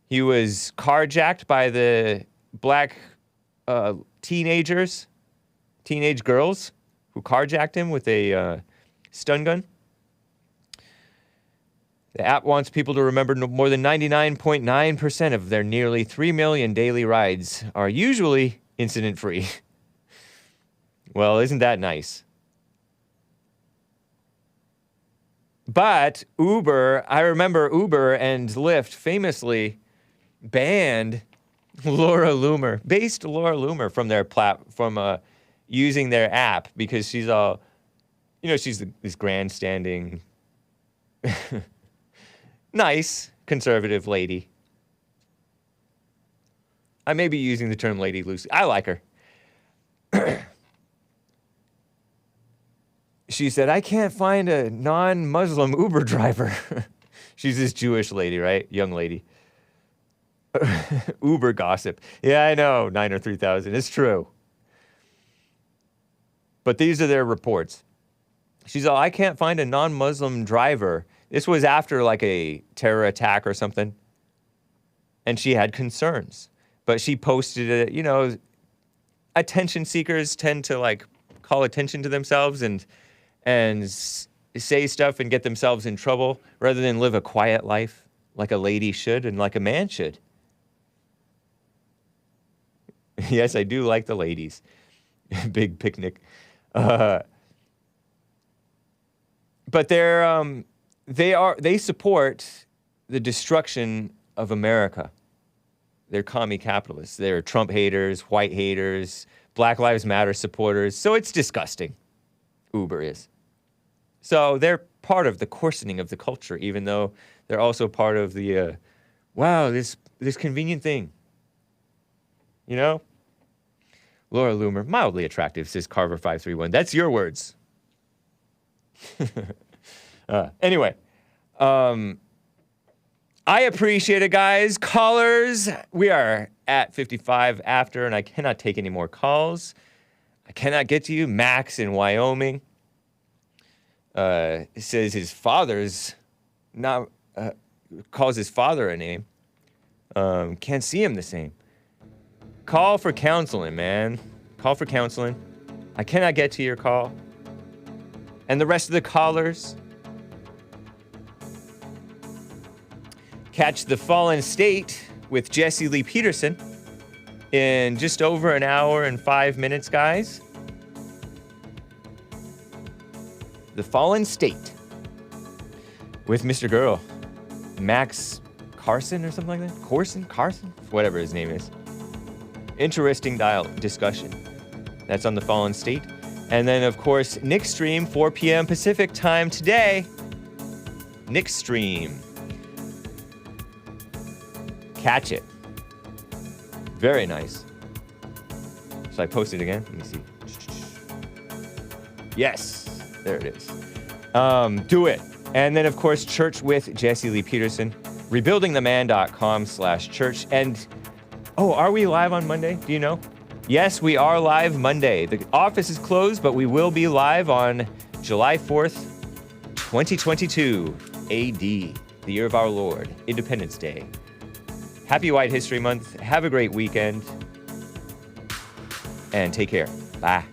He was carjacked by the black teenage girls who carjacked him with a stun gun. The app wants people to remember more than 99.9% of their nearly 3 million daily rides are usually incident-free. Well, isn't that nice? But Uber, I remember Uber and Lyft famously banned Laura Loomer from their from using their app because she's all, she's this grandstanding, nice conservative lady. I may be using the term lady loosely. I like her. She said, I can't find a non-Muslim Uber driver. She's this Jewish lady, right? Young lady. Uber gossip. Yeah, I know, 9 or 3,000. It's true. But these are their reports. She's all, I can't find a non-Muslim driver. This was after like a terror attack or something. And she had concerns. But she posted it, attention seekers tend to like call attention to themselves and say stuff and get themselves in trouble rather than live a quiet life like a lady should and like a man should. Yes, I do like the ladies. Big picnic. But they support the destruction of America. They're commie capitalists. They're Trump haters, white haters, Black Lives Matter supporters. So it's disgusting. Uber is. So they're part of the coarsening of the culture, even though they're also part of the, this convenient thing. Laura Loomer, mildly attractive, says Carver531. That's your words. Anyway, I appreciate it, guys. Callers, we are at 55 after, and I cannot take any more calls. I cannot get to you. Max in Wyoming says his father's not, calls his father a name. Can't see him the same. Call for counseling, man. Call for counseling. I cannot get to your call. And the rest of the callers, catch The Fallen State with Jesse Lee Peterson in just over an hour and 5 minutes, guys. The Fallen State with Mr. Girl, Max Carson or something like that? Carson? Whatever his name is. Interesting discussion. That's on The Fallen State. And then, of course, Nick Stream, 4 p.m. Pacific time today. Nick Stream. Catch it. Very nice. Should I post it again? Let me see. Yes. There it is. Do it. And then, of course, Church with Jesse Lee Peterson. Rebuildingtheman.com/church. And, are we live on Monday? Do you know? Yes, we are live Monday. The office is closed, but we will be live on July 4th, 2022 AD, the year of our Lord, Independence Day. Happy White History Month. Have a great weekend. And take care. Bye.